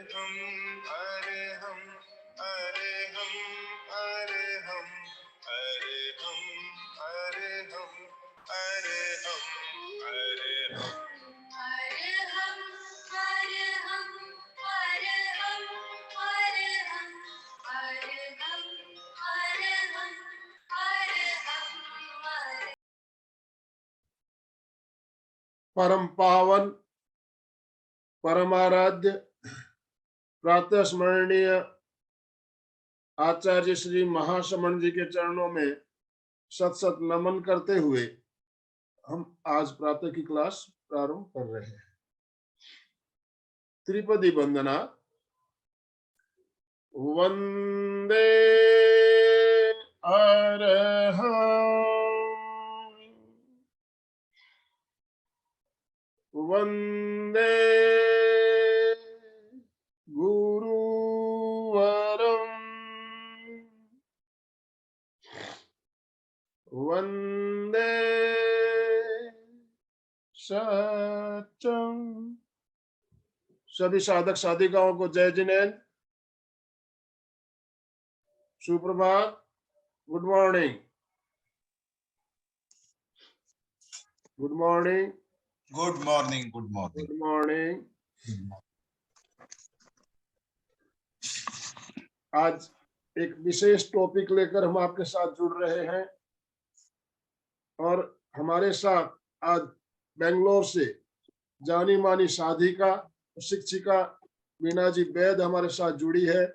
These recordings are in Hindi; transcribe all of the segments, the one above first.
हम अरे हम अरे हम अरे हम अरे हम अरे हम अरे हम अरे हम अरे हम अरे हम अरे हम अरे हम अरे हम अरे हम अरे हम। परम पावन परमाराध्य प्रातः स्मरणीय आचार्य श्री महाश्रमण जी के चरणों में सत सत नमन करते हुए हम आज प्रातः की क्लास प्रारंभ कर रहे हैं। त्रिपदी वंदना। वंदे अरहं वंदे गुरुवरं वंदे सत्यं। सभी साधक साधिकाओं को जय जिनेन्द्र, सुप्रभात, good morning, good morning, good morning, good morning, good morning. आज एक विशेष टॉपिक लेकर हम आपके साथ जुड़ रहे हैं और हमारे साथ आज बेंगलोर से जानी मानी साधिका शिक्षिका वीणा जी वैद हमारे साथ जुड़ी है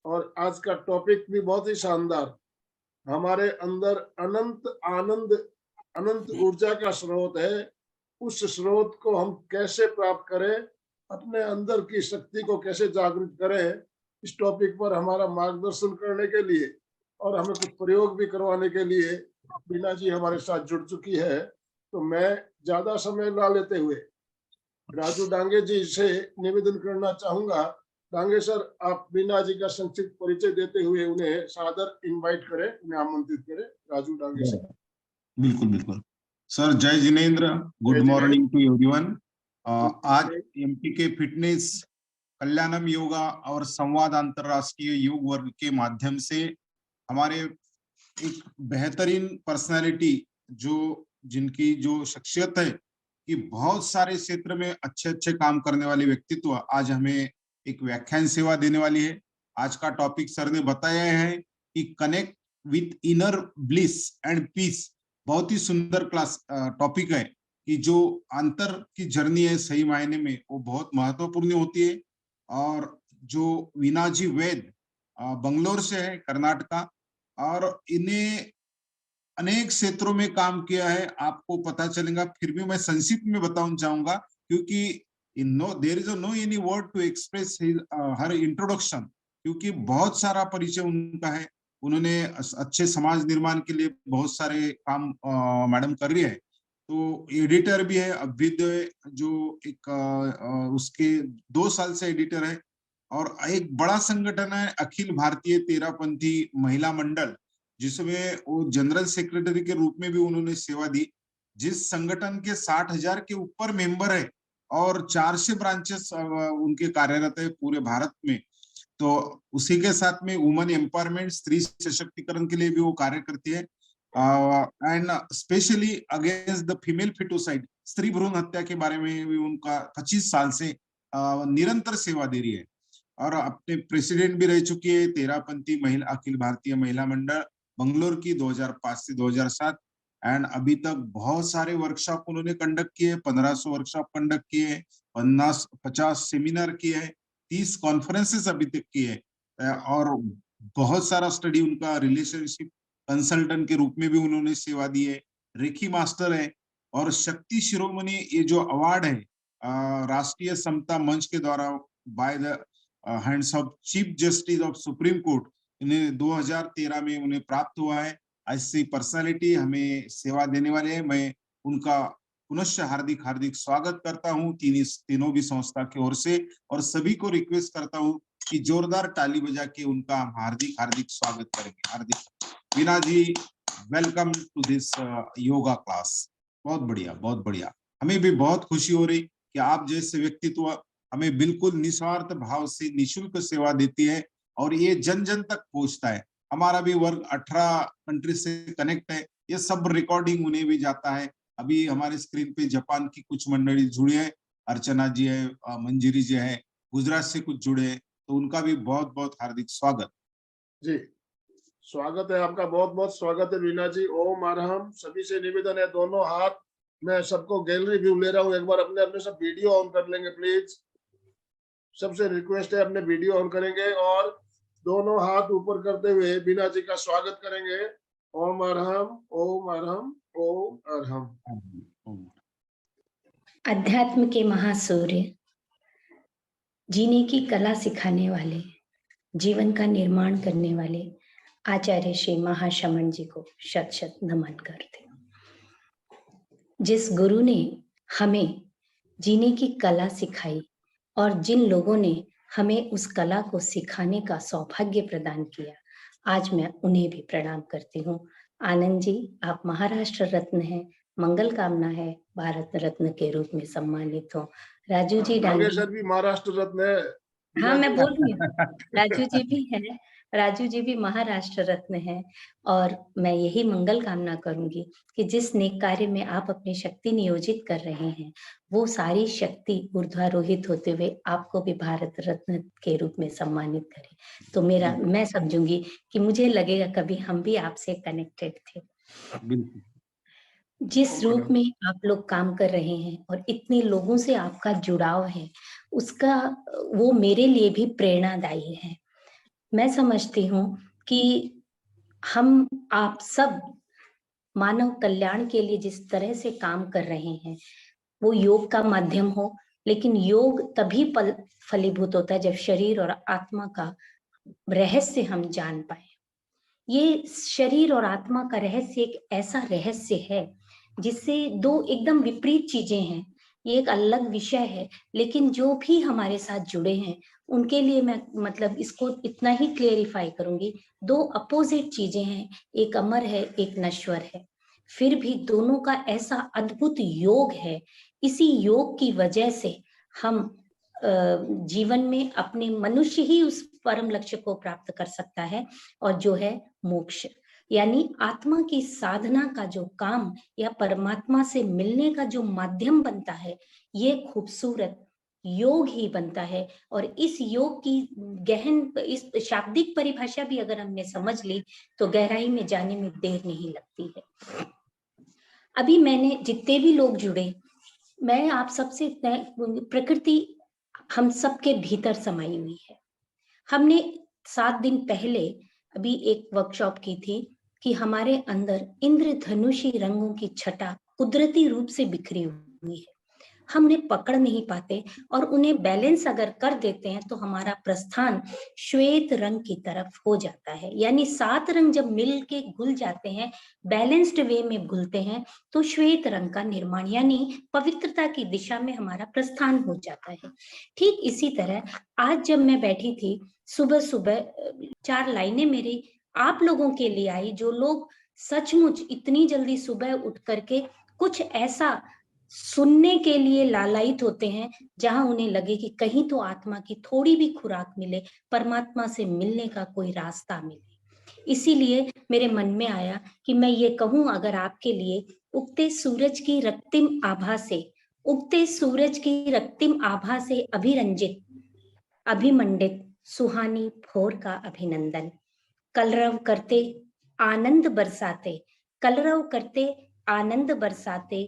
और आज का टॉपिक भी बहुत ही शानदार। हमारे अंदर अनंत आनंद, अनंत ऊर्जा का स्रोत है। उस स्रोत को हम कैसे प्राप्त करें, अपने अंदर की शक्ति को कैसे जागृत करें, इस टॉपिक पर हमारा मार्गदर्शन करने के लिए और हमें कुछ प्रयोग भी करवाने के लिए वीणा जी हमारे साथ जुड़ चुकी है। तो मैं ज्यादा समय ना लेते हुए राजू डांगे जी से निवेदन करना चाहूंगा। डांगे सर, आप वीणा जी का संक्षिप्त परिचय देते हुए उन्हें सादर इनवाइट करें, उन्हें आमंत्रित करें। राजू डांगे सर। बिल्कुल बिल्कुल सर। जय Jinendra, good morning to everyone. आज एमपी के फिटनेस कल्याणम योगा और संवाद अंतरराष्ट्रीय योग वर्ग के माध्यम से हमारे एक बेहतरीन पर्सनालिटी जिनकी जो शख्सियत है कि बहुत सारे क्षेत्र में अच्छे अच्छे काम करने वाले व्यक्तित्व आज हमें एक व्याख्यान सेवा देने वाली है। आज का टॉपिक सर ने बताया है कि connect with inner bliss and peace. बहुत ही सुंदर क्लास टॉपिक है कि जो अंतर की जर्नी है सही मायने में वो बहुत महत्वपूर्ण होती है। और जो वीणा जी वैद बंगलोर से है, कर्नाटका, और इन्हें अनेक क्षेत्रों में काम किया है, आपको पता चलेगा। फिर भी मैं संक्षिप्त में बताना चाहूंगा क्योंकि there is no any word to express her introduction, क्योंकि बहुत सारा परिचय उनका है। उन्होंने अच्छे समाज निर्माण के लिए बहुत सारे काम मैडम कर रही है। तो एडिटर भी है अभ्युदय, जो एक उसके 2 साल से एडिटर है। और एक बड़ा संगठन है अखिल भारतीय तेरापंथी महिला मंडल, जिसमें वो जनरल सेक्रेटरी के रूप में भी उन्होंने सेवा दी, जिस संगठन के 60,000 के ऊपर मेंबर है और 400 ब्रांचेस उनके कार्यरत है पूरे भारत में। तो उसी के साथ में वुमेन एम्पावरमेंट, स्त्री सशक्तिकरण के लिए भी वो कार्य करती है। And specially against the female foeticide, स्त्री भ्रूण हत्या के बारे में भी उनका 25 साल से निरंतर सेवा दे रही है। और अपने प्रेसिडेंट भी रह चुकी है तेरापंथी महिला अखिल भारतीय महिला मंडल बंगलोर की 2005 से 2007। एंड अभी तक बहुत सारे वर्कशॉप उन्होंने कंडक्ट किए, 1500 वर्कशॉप कंडक्ट किए, 50 सेमिनार किए हैं, 30 कॉन्फ्रेंसेस अभी तक किए। और बहुत सारा स्टडी उनका रिलेशनशिप कंसल्टेंट के रूप में भी उन्होंने सेवा दी है। रेखी मास्टर है और शक्ति शिरोमणि, ये जो अवार्ड है राष्ट्रीय समता मंच के द्वारा by the hands of chief justice of supreme court, इन्हें 2013 में उन्हें प्राप्त हुआ है। ऐसी पर्सनालिटी हमें सेवा देने वाले हैं। मैं उनका पुनश्च हार्दिक हार्दिक स्वागत करता हूं तीनों भी संस्था की ओर से, और सभी को रिक्वेस्ट करता हूं कि जोरदार ताली बजा के उनका हार्दिक हार्दिक स्वागत करेंगे। हार्दिक Veena ji, welcome to this yoga class. बहुत बढ़िया, बहुत बढ़िया। हमें भी बहुत खुशी हो रही कि आप जैसे व्यक्तित्व हमें बिल्कुल निस्वार्थ भाव से निशुल्क सेवा देती है और ये जन जन तक पहुंचता है। हमारा भी वर्क 18 कंट्री से कनेक्ट है, ये सब रिकॉर्डिंग उन्हें भी जाता है। अभी हमारे स्क्रीन पे जापान की कुछ मंडली जुड़ी है, अर्चना जी है, मंजिरी जी है, गुजरात से कुछ जुड़े हैं, तो उनका भी बहुत बहुत हार्दिक स्वागत। जी, स्वागत है आपका, बहुत बहुत स्वागत है वीना जी। ओम अरहम। सभी से निवेदन है, दोनों हाथ, मैं सबको गैलरी व्यू ले रहा हूँ, एक बार अपने अपने सब वीडियो ऑन कर लेंगे प्लीज। सबसे रिक्वेस्ट है, अपने वीडियो ऑन करेंगे और दोनों हाथ ऊपर करते हुए बीना जी का स्वागत करेंगे। ओम अरहम, ओम अरहम, ओम अरहम। अध्यात्म के महासूर्य, जीने की कला सिखाने वाले, जीवन का निर्माण करने वाले आचार्य श्री महाशमन जी को शत शत नमन करते। जिस गुरु ने हमें जीने की कला सिखाई और जिन लोगों ने हमें उस कला को सिखाने का सौभाग्य प्रदान किया, आज मैं उन्हें भी प्रणाम करती हूँ। आनंद जी, आप महाराष्ट्र रत्न हैं, मंगल कामना है भारत रत्न के रूप में सम्मानित हो। राजू जी डांगी, सर भी महाराष्ट्र रत्न है। हाँ मैं बोल रही हूँ, राजू जी भी है, राजू जी भी महाराष्ट्र रत्न है। और मैं यही मंगल कामना करूंगी कि जिस नेक कार्य में आप अपनी शक्ति नियोजित कर रहे हैं, वो सारी शक्ति ऊर्ध्वारोहित होते हुए आपको भी भारत रत्न के रूप में सम्मानित करे। तो मैं समझूंगी कि मुझे लगेगा कभी हम भी आपसे कनेक्टेड थे। बिल्कुल। जिस रूप में आप लोग काम कर रहे हैं और इतने लोगों से आपका जुड़ाव है, उसका वो मेरे लिए भी प्रेरणादायी है। मैं समझती हूँ कि हम आप सब मानव कल्याण के लिए जिस तरह से काम कर रहे हैं, वो योग का माध्यम हो, लेकिन योग तभी फलीभूत होता है जब शरीर और आत्मा का रहस्य हम जान पाए। ये शरीर और आत्मा का रहस्य एक ऐसा रहस्य है जिससे दो एकदम विपरीत चीजें हैं, ये एक अलग विषय है, लेकिन जो भी हमारे साथ जुड़े हैं उनके लिए मैं मतलब इसको इतना ही क्लेरिफाई करूंगी, दो अपोजिट चीजें हैं, एक अमर है, एक नश्वर है, फिर भी दोनों का ऐसा अद्भुत योग है। इसी योग की वजह से हम जीवन में अपने मनुष्य ही उस परम लक्ष्य को प्राप्त कर सकता है, और जो है मोक्ष, यानी आत्मा की साधना का जो काम या परमात्मा से मिलने का जो माध्यम बनता है, ये खूबसूरत योग ही बनता है। और इस योग की गहन, इस शाब्दिक परिभाषा भी अगर हमने समझ ली तो गहराई में जाने में देर नहीं लगती है। अभी मैंने जितने भी लोग जुड़े, मैं आप सबसे, प्रकृति हम सबके भीतर समाई हुई है। हमने 7 दिन पहले अभी एक वर्कशॉप की थी कि हमारे अंदर इंद्रधनुषी रंगों की छटा कुदरती रूप से बिखरी हुई है, हम उन्हें पकड़ नहीं पाते, और उन्हें बैलेंस अगर कर देते हैं तो हमारा प्रस्थान श्वेत रंग की तरफ हो जाता है। यानी 7 रंग जब मिल के घुल जाते हैं, बैलेंस्ड वे में घुलते हैं, तो श्वेत रंग का निर्माण यानी पवित्रता की दिशा में हमारा प्रस्थान हो जाता है। ठीक इसी तरह आज जब मैं बैठी थी, सुबह सुबह 4 लाइनें मेरी आप लोगों के लिए आई, जो लोग सचमुच इतनी जल्दी सुबह उठ करके कुछ ऐसा सुनने के लिए लालायित होते हैं जहां उन्हें लगे कि कहीं तो आत्मा की थोड़ी भी खुराक मिले, परमात्मा से मिलने का कोई रास्ता मिले। इसीलिए मेरे मन में आया कि मैं ये कहूं, अगर आपके लिए उगते सूरज की रक्तिम आभा से, उगते सूरज की रक्तिम आभा से अभिरंजित, अभिमंडित सुहानी भोर का अभिनंदन। कलरव करते आनंद बरसाते, कलरव करते आनंद बरसाते,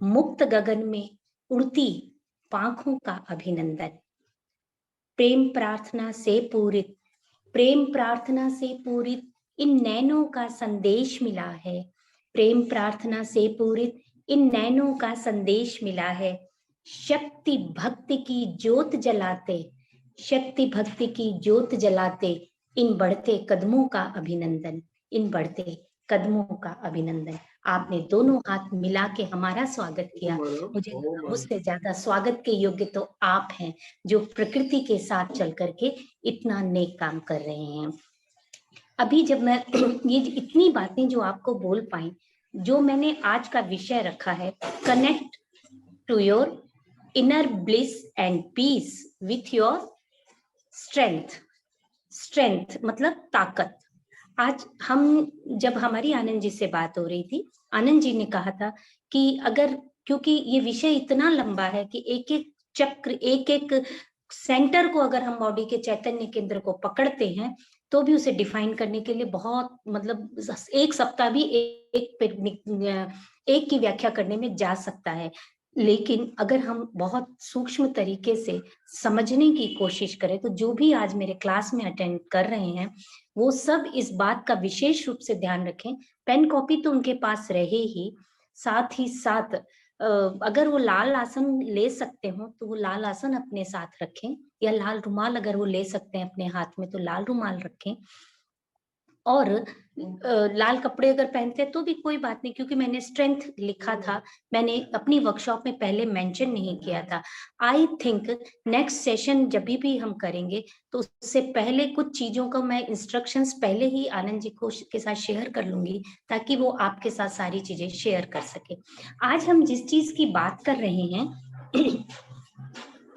मुक्त गगन में उड़ती पांखों का अभिनंदन। प्रेम प्रार्थना से पूरित, प्रेम प्रार्थना से पूरित इन नैनों का संदेश मिला है, प्रेम प्रार्थना से पूरित इन नैनों का संदेश मिला है। शक्ति भक्ति की ज्योत जलाते, शक्ति भक्ति की ज्योत जलाते, इन बढ़ते कदमों का अभिनंदन, इन बढ़ते कदमों का अभिनंदन। आपने दोनों हाथ मिला के हमारा स्वागत किया। मुझे मुझसे ज्यादा स्वागत के योग्य तो आप हैं, जो प्रकृति के साथ चल करके इतना नेक काम कर रहे हैं। अभी जब मैं ये इतनी बातें जो आपको बोल पाई, जो मैंने आज का विषय रखा है, connect to your inner bliss and peace with your strength मतलब ताकत। आज हम जब हमारी आनंद जी से बात हो रही थी, आनंद जी ने कहा था कि अगर, क्योंकि ये विषय इतना लंबा है कि एक एक चक्र, एक एक सेंटर को अगर हम बॉडी के चैतन्य केंद्र को पकड़ते हैं तो भी उसे डिफाइन करने के लिए बहुत, मतलब एक सप्ताह भी एक की व्याख्या करने में जा सकता है। लेकिन अगर हम बहुत सूक्ष्म तरीके से समझने की कोशिश करें तो जो भी आज मेरे क्लास में अटेंड कर रहे हैं वो सब इस बात का विशेष रूप से ध्यान रखें। पेन कॉपी तो उनके पास रहे ही, साथ ही साथ अगर वो लाल आसन ले सकते हो तो वो लाल आसन अपने साथ रखें, या लाल रुमाल अगर वो ले सकते हैं अपने हाथ में तो लाल रुमाल रखें। और लाल कपड़े अगर पहनते हैं तो भी कोई बात नहीं, क्योंकि मैंने स्ट्रेंथ लिखा था, मैंने अपनी वर्कशॉप में पहले मेंशन नहीं किया था। आई थिंक नेक्स्ट सेशन जब भी हम करेंगे तो उससे पहले कुछ चीजों का मैं इंस्ट्रक्शंस पहले ही आनंद जी को के साथ शेयर कर लूंगी, ताकि वो आपके साथ सारी चीजें शेयर कर सके। आज हम जिस चीज की बात कर रहे हैं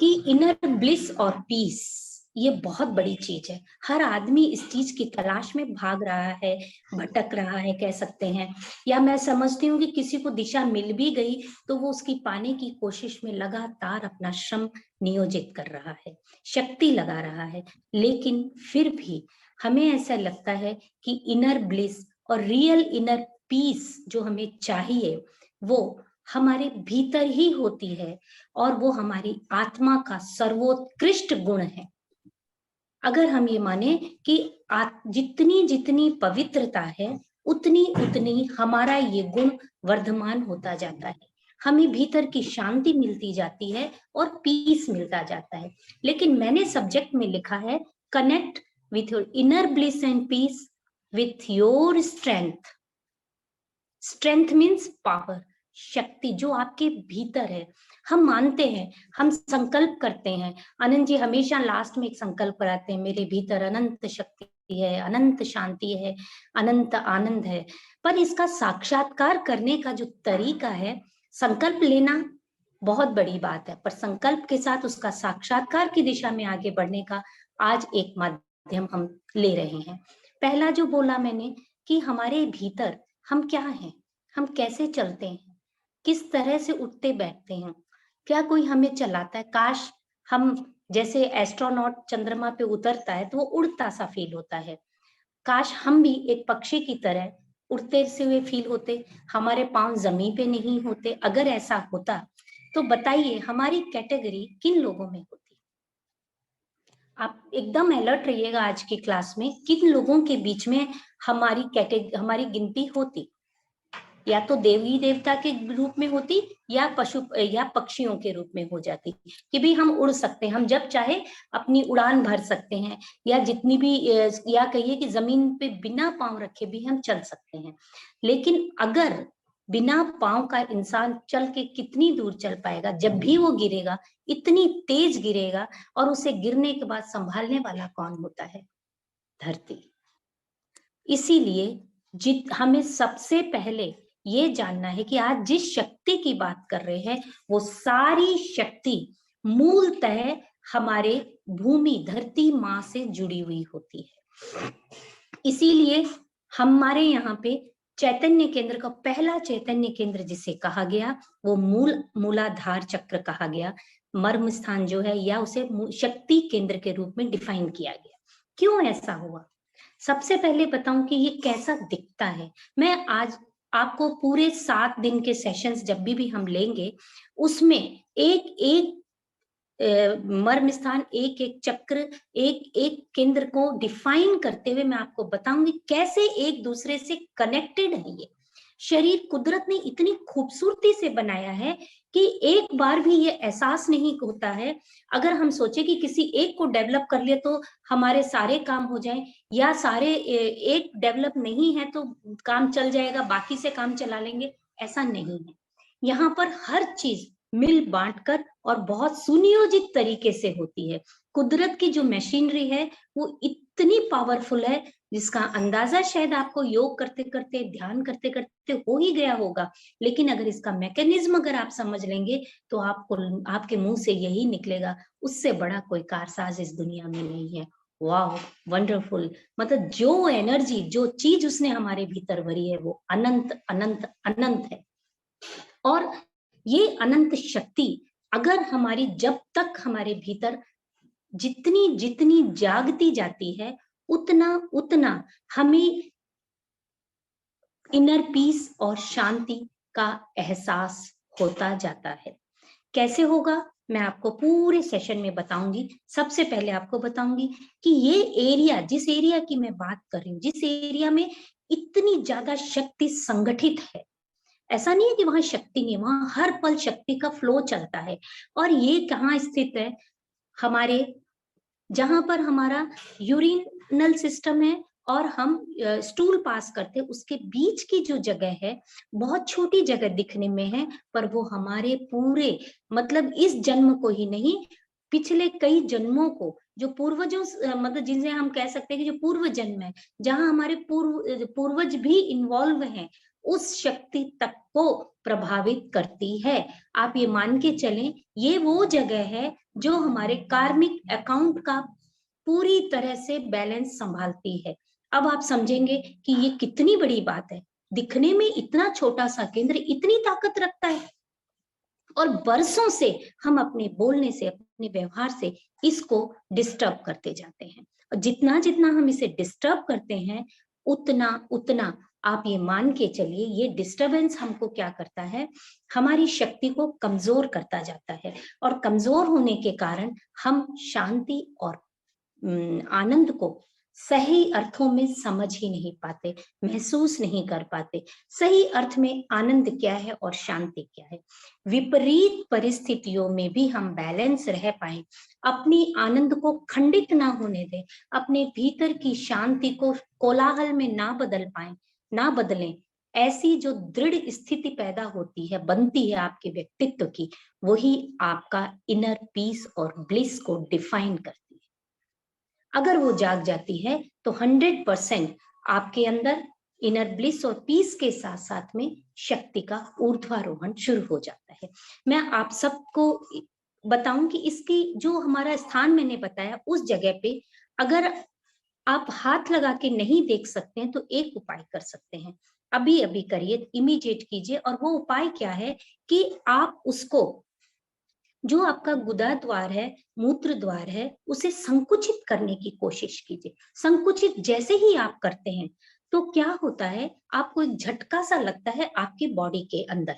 कि इनर ब्लिस और पीस, ये बहुत बड़ी चीज है। हर आदमी इस चीज की तलाश में भाग रहा है, भटक रहा है कह सकते हैं, या मैं समझती हूँ कि किसी को दिशा मिल भी गई तो वो उसकी पाने की कोशिश में लगातार अपना श्रम नियोजित कर रहा है, शक्ति लगा रहा है। लेकिन फिर भी हमें ऐसा लगता है कि इनर ब्लिस और रियल इनर पीस जो हमें चाहिए वो हमारे भीतर ही होती है, और वो हमारी आत्मा का सर्वोत्कृष्ट गुण है। अगर हम ये माने कि जितनी जितनी पवित्रता है उतनी उतनी हमारा ये गुण वर्धमान होता जाता है, हमें भीतर की शांति मिलती जाती है और पीस मिलता जाता है। लेकिन मैंने सब्जेक्ट में लिखा है connect with your inner bliss and peace with your strength. Strength means power, शक्ति जो आपके भीतर है। हम मानते हैं, हम संकल्प करते हैं, आनंद जी हमेशा लास्ट में एक संकल्प कराते हैं, मेरे भीतर अनंत शक्ति है, अनंत शांति है, अनंत आनंद है। पर इसका साक्षात्कार करने का जो तरीका है, संकल्प लेना बहुत बड़ी बात है, पर संकल्प के साथ उसका साक्षात्कार की दिशा में आगे बढ़ने का आज एक माध्यम हम ले रहे हैं। पहला जो बोला मैंने कि हमारे भीतर हम क्या हैं, हम कैसे चलते हैं, किस तरह से उठते बैठते हैं, क्या कोई हमें चलाता है? काश हम जैसे एस्ट्रोनॉट चंद्रमा पे उतरता है तो वो उड़ता सा फील होता है, काश हम भी एक पक्षी की तरह उड़ते से हुए फील होते, हमारे पांव जमीन पे नहीं होते। अगर ऐसा होता तो बताइए हमारी कैटेगरी किन लोगों में होती? आप एकदम अलर्ट रहिएगा आज की क्लास में, किन लोगों के बीच में हमारी गिनती होती? या तो देवी देवता के रूप में होती या पशु या पक्षियों के रूप में हो जाती कि भी हम उड़ सकते हैं, हम जब चाहे अपनी उड़ान भर सकते हैं, या जितनी भी, या कहिए कि जमीन पे बिना पांव रखे भी हम चल सकते हैं। लेकिन अगर बिना पांव का इंसान चल के कितनी दूर चल पाएगा? जब भी वो गिरेगा इतनी तेज गिरेगा, और उसे गिरने के बाद संभालने वाला कौन होता है? धरती। इसीलिए हमें सबसे पहले ये जानना है कि आज जिस शक्ति की बात कर रहे हैं वो सारी शक्ति मूलतः हमारे भूमि धरती माँ से जुड़ी हुई होती है। इसीलिए हमारे यहाँ पे चैतन्य केंद्र का पहला चैतन्य केंद्र जिसे कहा गया वो मूलाधार चक्र कहा गया, मर्म स्थान जो है, या उसे शक्ति केंद्र के रूप में डिफाइन किया गया। क्यों ऐसा हुआ? सबसे पहले बताऊं कि ये कैसा दिखता है। मैं आज आपको पूरे 7 दिन के सेशंस जब भी हम लेंगे उसमें एक एक मर्म स्थान, एक एक चक्र, एक एक केंद्र को डिफाइन करते हुए मैं आपको बताऊंगी कैसे एक दूसरे से कनेक्टेड है। ये शरीर कुदरत ने इतनी खूबसूरती से बनाया है कि एक बार भी ये एहसास नहीं होता है, अगर हम सोचे कि किसी एक को डेवलप कर लिए तो हमारे सारे काम हो जाएं, या सारे एक डेवलप नहीं है तो काम चल जाएगा, बाकी से काम चला लेंगे, ऐसा नहीं है। यहाँ पर हर चीज मिल बांटकर और बहुत सुनियोजित तरीके से होती है। कुदरत की जो मशीनरी है वो इतनी पावरफुल है, जिसका अंदाजा शायद आपको योग करते करते, ध्यान करते करते हो ही गया होगा, लेकिन अगर इसका मैकेनिज्म अगर आप समझ लेंगे तो आपको, आपके मुंह से यही निकलेगा, उससे बड़ा कोई कारसाज इस दुनिया में नहीं है। वाह, वंडरफुल। मतलब जो एनर्जी, जो चीज उसने हमारे भीतर भरी है वो अनंत अनंत अनंत है। और ये अनंत शक्ति अगर हमारी, जब तक हमारे भीतर जितनी जितनी जागती जाती है, उतना उतना हमें इनर पीस और शांति का एहसास होता जाता है। कैसे होगा मैं आपको पूरे सेशन में बताऊंगी। सबसे पहले आपको बताऊंगी कि ये एरिया, जिस एरिया की मैं बात कर रही हूँ, जिस एरिया में इतनी ज्यादा शक्ति संगठित है, ऐसा नहीं है कि वहां शक्ति नहीं, वहां हर पल शक्ति का फ्लो चलता है। और ये कहाँ स्थित है? हमारे, जहां पर हमारा यूरिनल सिस्टम है और हम स्टूल पास करते हैं, उसके बीच की जो जगह है, बहुत छोटी जगह दिखने में है, पर वो हमारे पूरे, मतलब इस जन्म को ही नहीं, पिछले कई जन्मों को, जो पूर्वजों, मतलब जिनसे हम कह सकते हैं कि जो पूर्व जन्म है, जहां हमारे पूर्वज भी इन्वॉल्व हैं, उस शक्ति तक को प्रभावित करती है। आप ये मान के चलें, ये वो जगह है जो हमारे कार्मिक अकाउंट का पूरी तरह से बैलेंस संभालती है। अब आप समझेंगे कि ये कितनी बड़ी बात है। दिखने में इतना छोटा सा केंद्र इतनी ताकत रखता है, और बरसों से हम अपने बोलने से, अपने व्यवहार से इसको डिस्टर्ब करते जाते हैं। और जितना जितना हम इसे डिस्टर्ब करते हैं, उतना उतना आप ये मान के चलिए, ये डिस्टरबेंस हमको क्या करता है, हमारी शक्ति को कमजोर करता जाता है। और कमजोर होने के कारण हम शांति और आनंद को सही अर्थों में समझ ही नहीं पाते, महसूस नहीं कर पाते। सही अर्थ में आनंद क्या है और शांति क्या है। विपरीत परिस्थितियों में भी हम बैलेंस रह पाए, अपनी आनंद को खंडित ना होने दें, अपने भीतर की शांति को कोलाहल में ना बदल पाए, ना बदलें, ऐसी जो दृढ़ स्थिति पैदा होती है, बनती है आपके व्यक्तित्व की, वही आपका इनर पीस और ब्लिस को डिफाइन करती है। अगर वो जाग जाती है तो 100% आपके अंदर इनर ब्लिस और पीस के साथ साथ में शक्ति का ऊर्ध्वारोहण शुरू हो जाता है। मैं आप सबको बताऊं कि इसकी जो हमारा स्थान मैंने बताया, उस जगह पे अगर आप हाथ लगा के नहीं देख सकते हैं तो एक उपाय कर सकते हैं, अभी अभी करिए, इमीडिएट कीजिए। और वो उपाय क्या है कि आप उसको, जो आपका गुदा द्वार है, मूत्र द्वार है, उसे संकुचित करने की कोशिश कीजिए। संकुचित जैसे ही आप करते हैं तो क्या होता है, आपको एक झटका सा लगता है आपकी बॉडी के अंदर,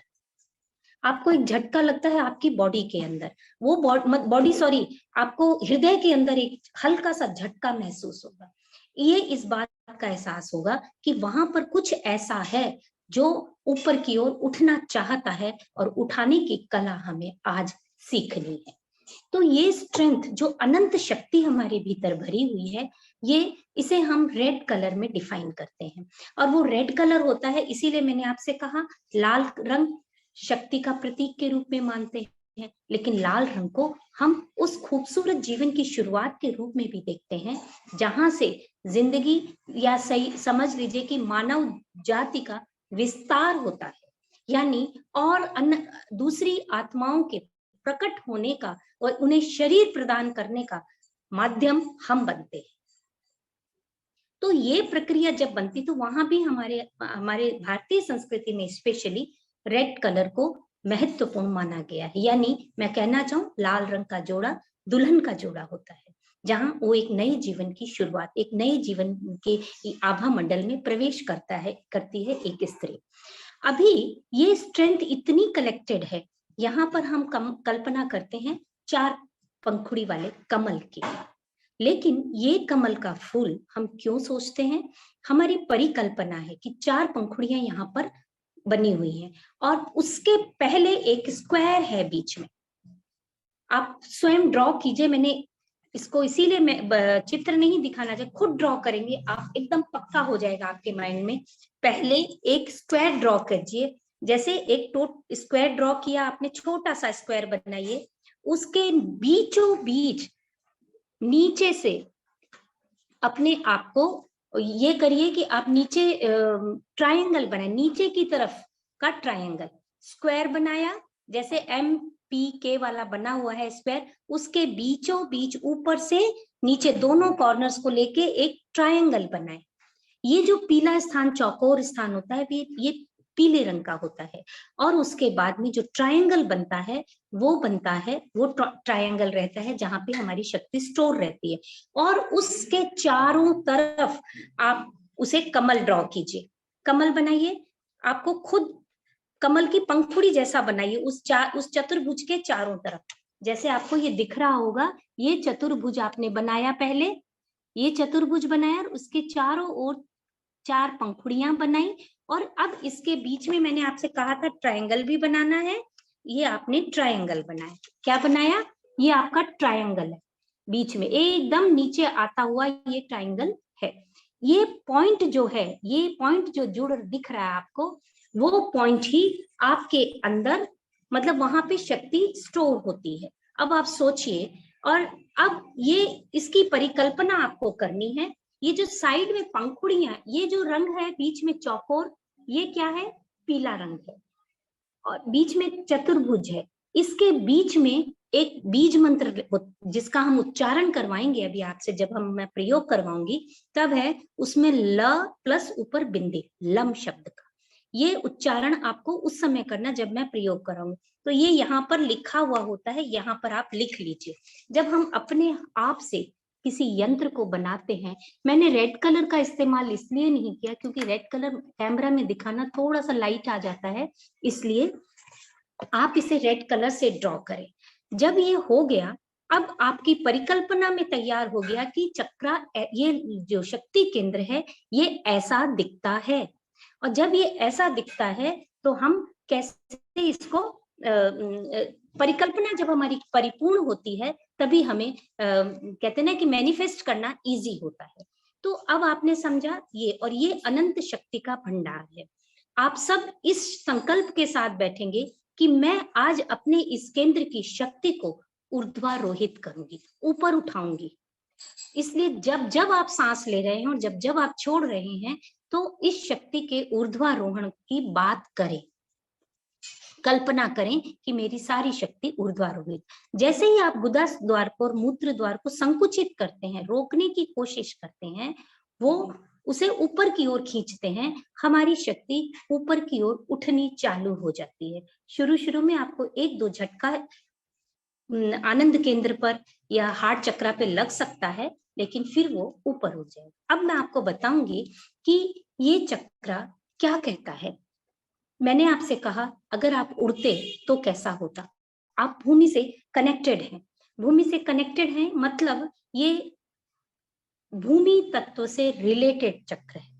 आपको एक झटका लगता है आपकी बॉडी के अंदर, वो बॉडी सॉरी, आपको हृदय के अंदर एक हल्का सा झटका महसूस होगा। ये इस बात का एहसास होगा कि वहां पर कुछ ऐसा है जो ऊपर की ओर उठना चाहता है, और उठाने की कला हमें आज सीखनी है। तो ये स्ट्रेंथ, जो अनंत शक्ति हमारे भीतर भरी हुई है, ये, इसे हम रेड कलर में डिफाइन करते हैं। और वो रेड कलर होता है, इसीलिए मैंने आपसे कहा, लाल रंग शक्ति का प्रतीक के रूप में मानते हैं, लेकिन लाल रंग को हम उस खूबसूरत जीवन की शुरुआत के रूप में भी देखते हैं, जहां से जिंदगी, या सही समझ लीजिए कि मानव जाति का विस्तार होता है, यानी और दूसरी आत्माओं के प्रकट होने का और उन्हें शरीर प्रदान करने का माध्यम हम बनते हैं। तो ये प्रक्रिया जब बनती, तो वहां भी हमारे भारतीय संस्कृति में स्पेशली रेड कलर को महत्वपूर्ण माना गया है। यानी मैं कहना चाहूं, लाल रंग का जोड़ा दुल्हन का जोड़ा होता है, जहां वो एक नए जीवन की शुरुआत, एक नए जीवन के आभा मंडल में प्रवेश करती है एक स्त्री। अभी ये स्ट्रेंथ इतनी कलेक्टेड है, यहाँ पर हम कल्पना करते हैं 4 पंखुड़ी वाले कमल की, लेकिन ये कमल का फूल हम क्यों सोचते हैं? हमारी परिकल्पना है कि 4 पंखुड़ियां यहाँ पर बनी हुई हैं, और उसके पहले एक स्क्वायर है बीच में। आप स्वयं ड्रॉ कीजिए, मैंने इसको इसीलिए मैं चित्र नहीं दिखाना चाहिए, खुद ड्रॉ करेंगे आप, एकदम पक्का हो जाएगा आपके माइंड में। पहले एक स्क्वायर ड्रॉ कीजिए, जैसे एक स्क्वायर ड्रॉ किया आपने, छोटा सा स्क्वायर बनाइए, उसके बीचों बीच नीचे से अपने आप को ये करिए कि आप नीचे ट्रायंगल बनाए, नीचे की तरफ का ट्रायंगल, स्क्वायर बनाया जैसे MPK वाला बना हुआ है स्क्वायर, उसके बीचों बीच ऊपर से नीचे दोनों कॉर्नर्स को लेके एक ट्रायंगल बनाए। ये जो पीला स्थान, चौकोर स्थान होता है, ये पीले रंग का होता है। और उसके बाद में जो ट्रायंगल बनता है वो ट्रायंगल रहता है जहां पे हमारी शक्ति स्टोर रहती है। और उसके चारों तरफ आप उसे कमल ड्रॉ कीजिए, कमल बनाइए, आपको खुद कमल की पंखुड़ी जैसा बनाइए उस चतुर्भुज के चारों तरफ। जैसे आपको ये दिख रहा होगा, ये चतुर्भुज आपने बनाया, पहले ये चतुर्भुज बनाया और उसके चारों ओर 4 पंखुड़ियां बनाई। और अब इसके बीच में मैंने आपसे कहा था ट्रायंगल भी बनाना है, ये आपने ट्रायंगल बनाया। क्या बनाया? ये आपका ट्रायंगल है, बीच में एकदम नीचे आता हुआ ये ट्रायंगल है। ये पॉइंट जो है, ये पॉइंट जो जुड़ दिख रहा है आपको, वो पॉइंट ही आपके अंदर, मतलब वहां पे शक्ति स्टोर होती है। अब आप सोचिए, और अब ये इसकी परिकल्पना आपको करनी है। ये जो साइड में पंखुड़ियां, ये जो रंग है बीच में चौकोर, ये क्या है? पीला रंग है। और बीच में चतुर्भुज है, इसके बीच में एक बीज मंत्र जिसका हम उच्चारण करवाएंगे अभी आपसे, जब मैं प्रयोग करवाऊंगी तब है, उसमें ल प्लस ऊपर बिंदी, लम शब्द का ये उच्चारण आपको उस समय करना जब मैं प्रयोग कराऊंगी। तो ये यहाँ पर लिखा हुआ होता है, यहाँ पर आप लिख लीजिए। जब हम अपने आप से किसी यंत्र को बनाते हैं, मैंने रेड कलर का इस्तेमाल इसलिए नहीं किया क्योंकि रेड कलर कैमरा में दिखाना थोड़ा सा लाइट आ जाता है, इसलिए आप इसे रेड कलर से ड्रॉ करें। जब ये हो गया, अब आपकी परिकल्पना में तैयार हो गया कि चक्रा, ये जो शक्ति केंद्र है, ये ऐसा दिखता है। और जब ये ऐसा दिखता है तो हम कैसे इसको परिकल्पना जब हमारी परिपूर्ण होती है तभी हमें कहते हैं ना कि मैनिफेस्ट करना इजी होता है। तो अब आपने समझा ये, और ये अनंत शक्ति का भंडार है। आप सब इस संकल्प के साथ बैठेंगे कि मैं आज अपने इस केंद्र की शक्ति को ऊर्ध्वारोहित करूंगी, ऊपर उठाऊंगी। इसलिए जब जब आप सांस ले रहे हैं और जब जब आप छोड़ रहे हैं, तो इस शक्ति के ऊर्ध्वारोहण की बात करें, कल्पना करें कि मेरी सारी शक्ति ऊर्ध्वारोहित। जैसे ही आप गुदा द्वार को और मूत्र द्वार को संकुचित करते हैं, रोकने की कोशिश करते हैं, वो उसे ऊपर की ओर खींचते हैं, हमारी शक्ति ऊपर की ओर उठनी चालू हो जाती है। शुरू शुरू में आपको 1-2 झटका आनंद केंद्र पर या हार्ट चक्रा पे लग सकता है, लेकिन फिर वो ऊपर हो जाएगा। अब मैं आपको बताऊंगी कि ये चक्रा क्या कहता है। मैंने आपसे कहा अगर आप उड़ते तो कैसा होता। आप भूमि से कनेक्टेड हैं, भूमि से कनेक्टेड हैं मतलब ये भूमि तत्व से रिलेटेड चक्र है।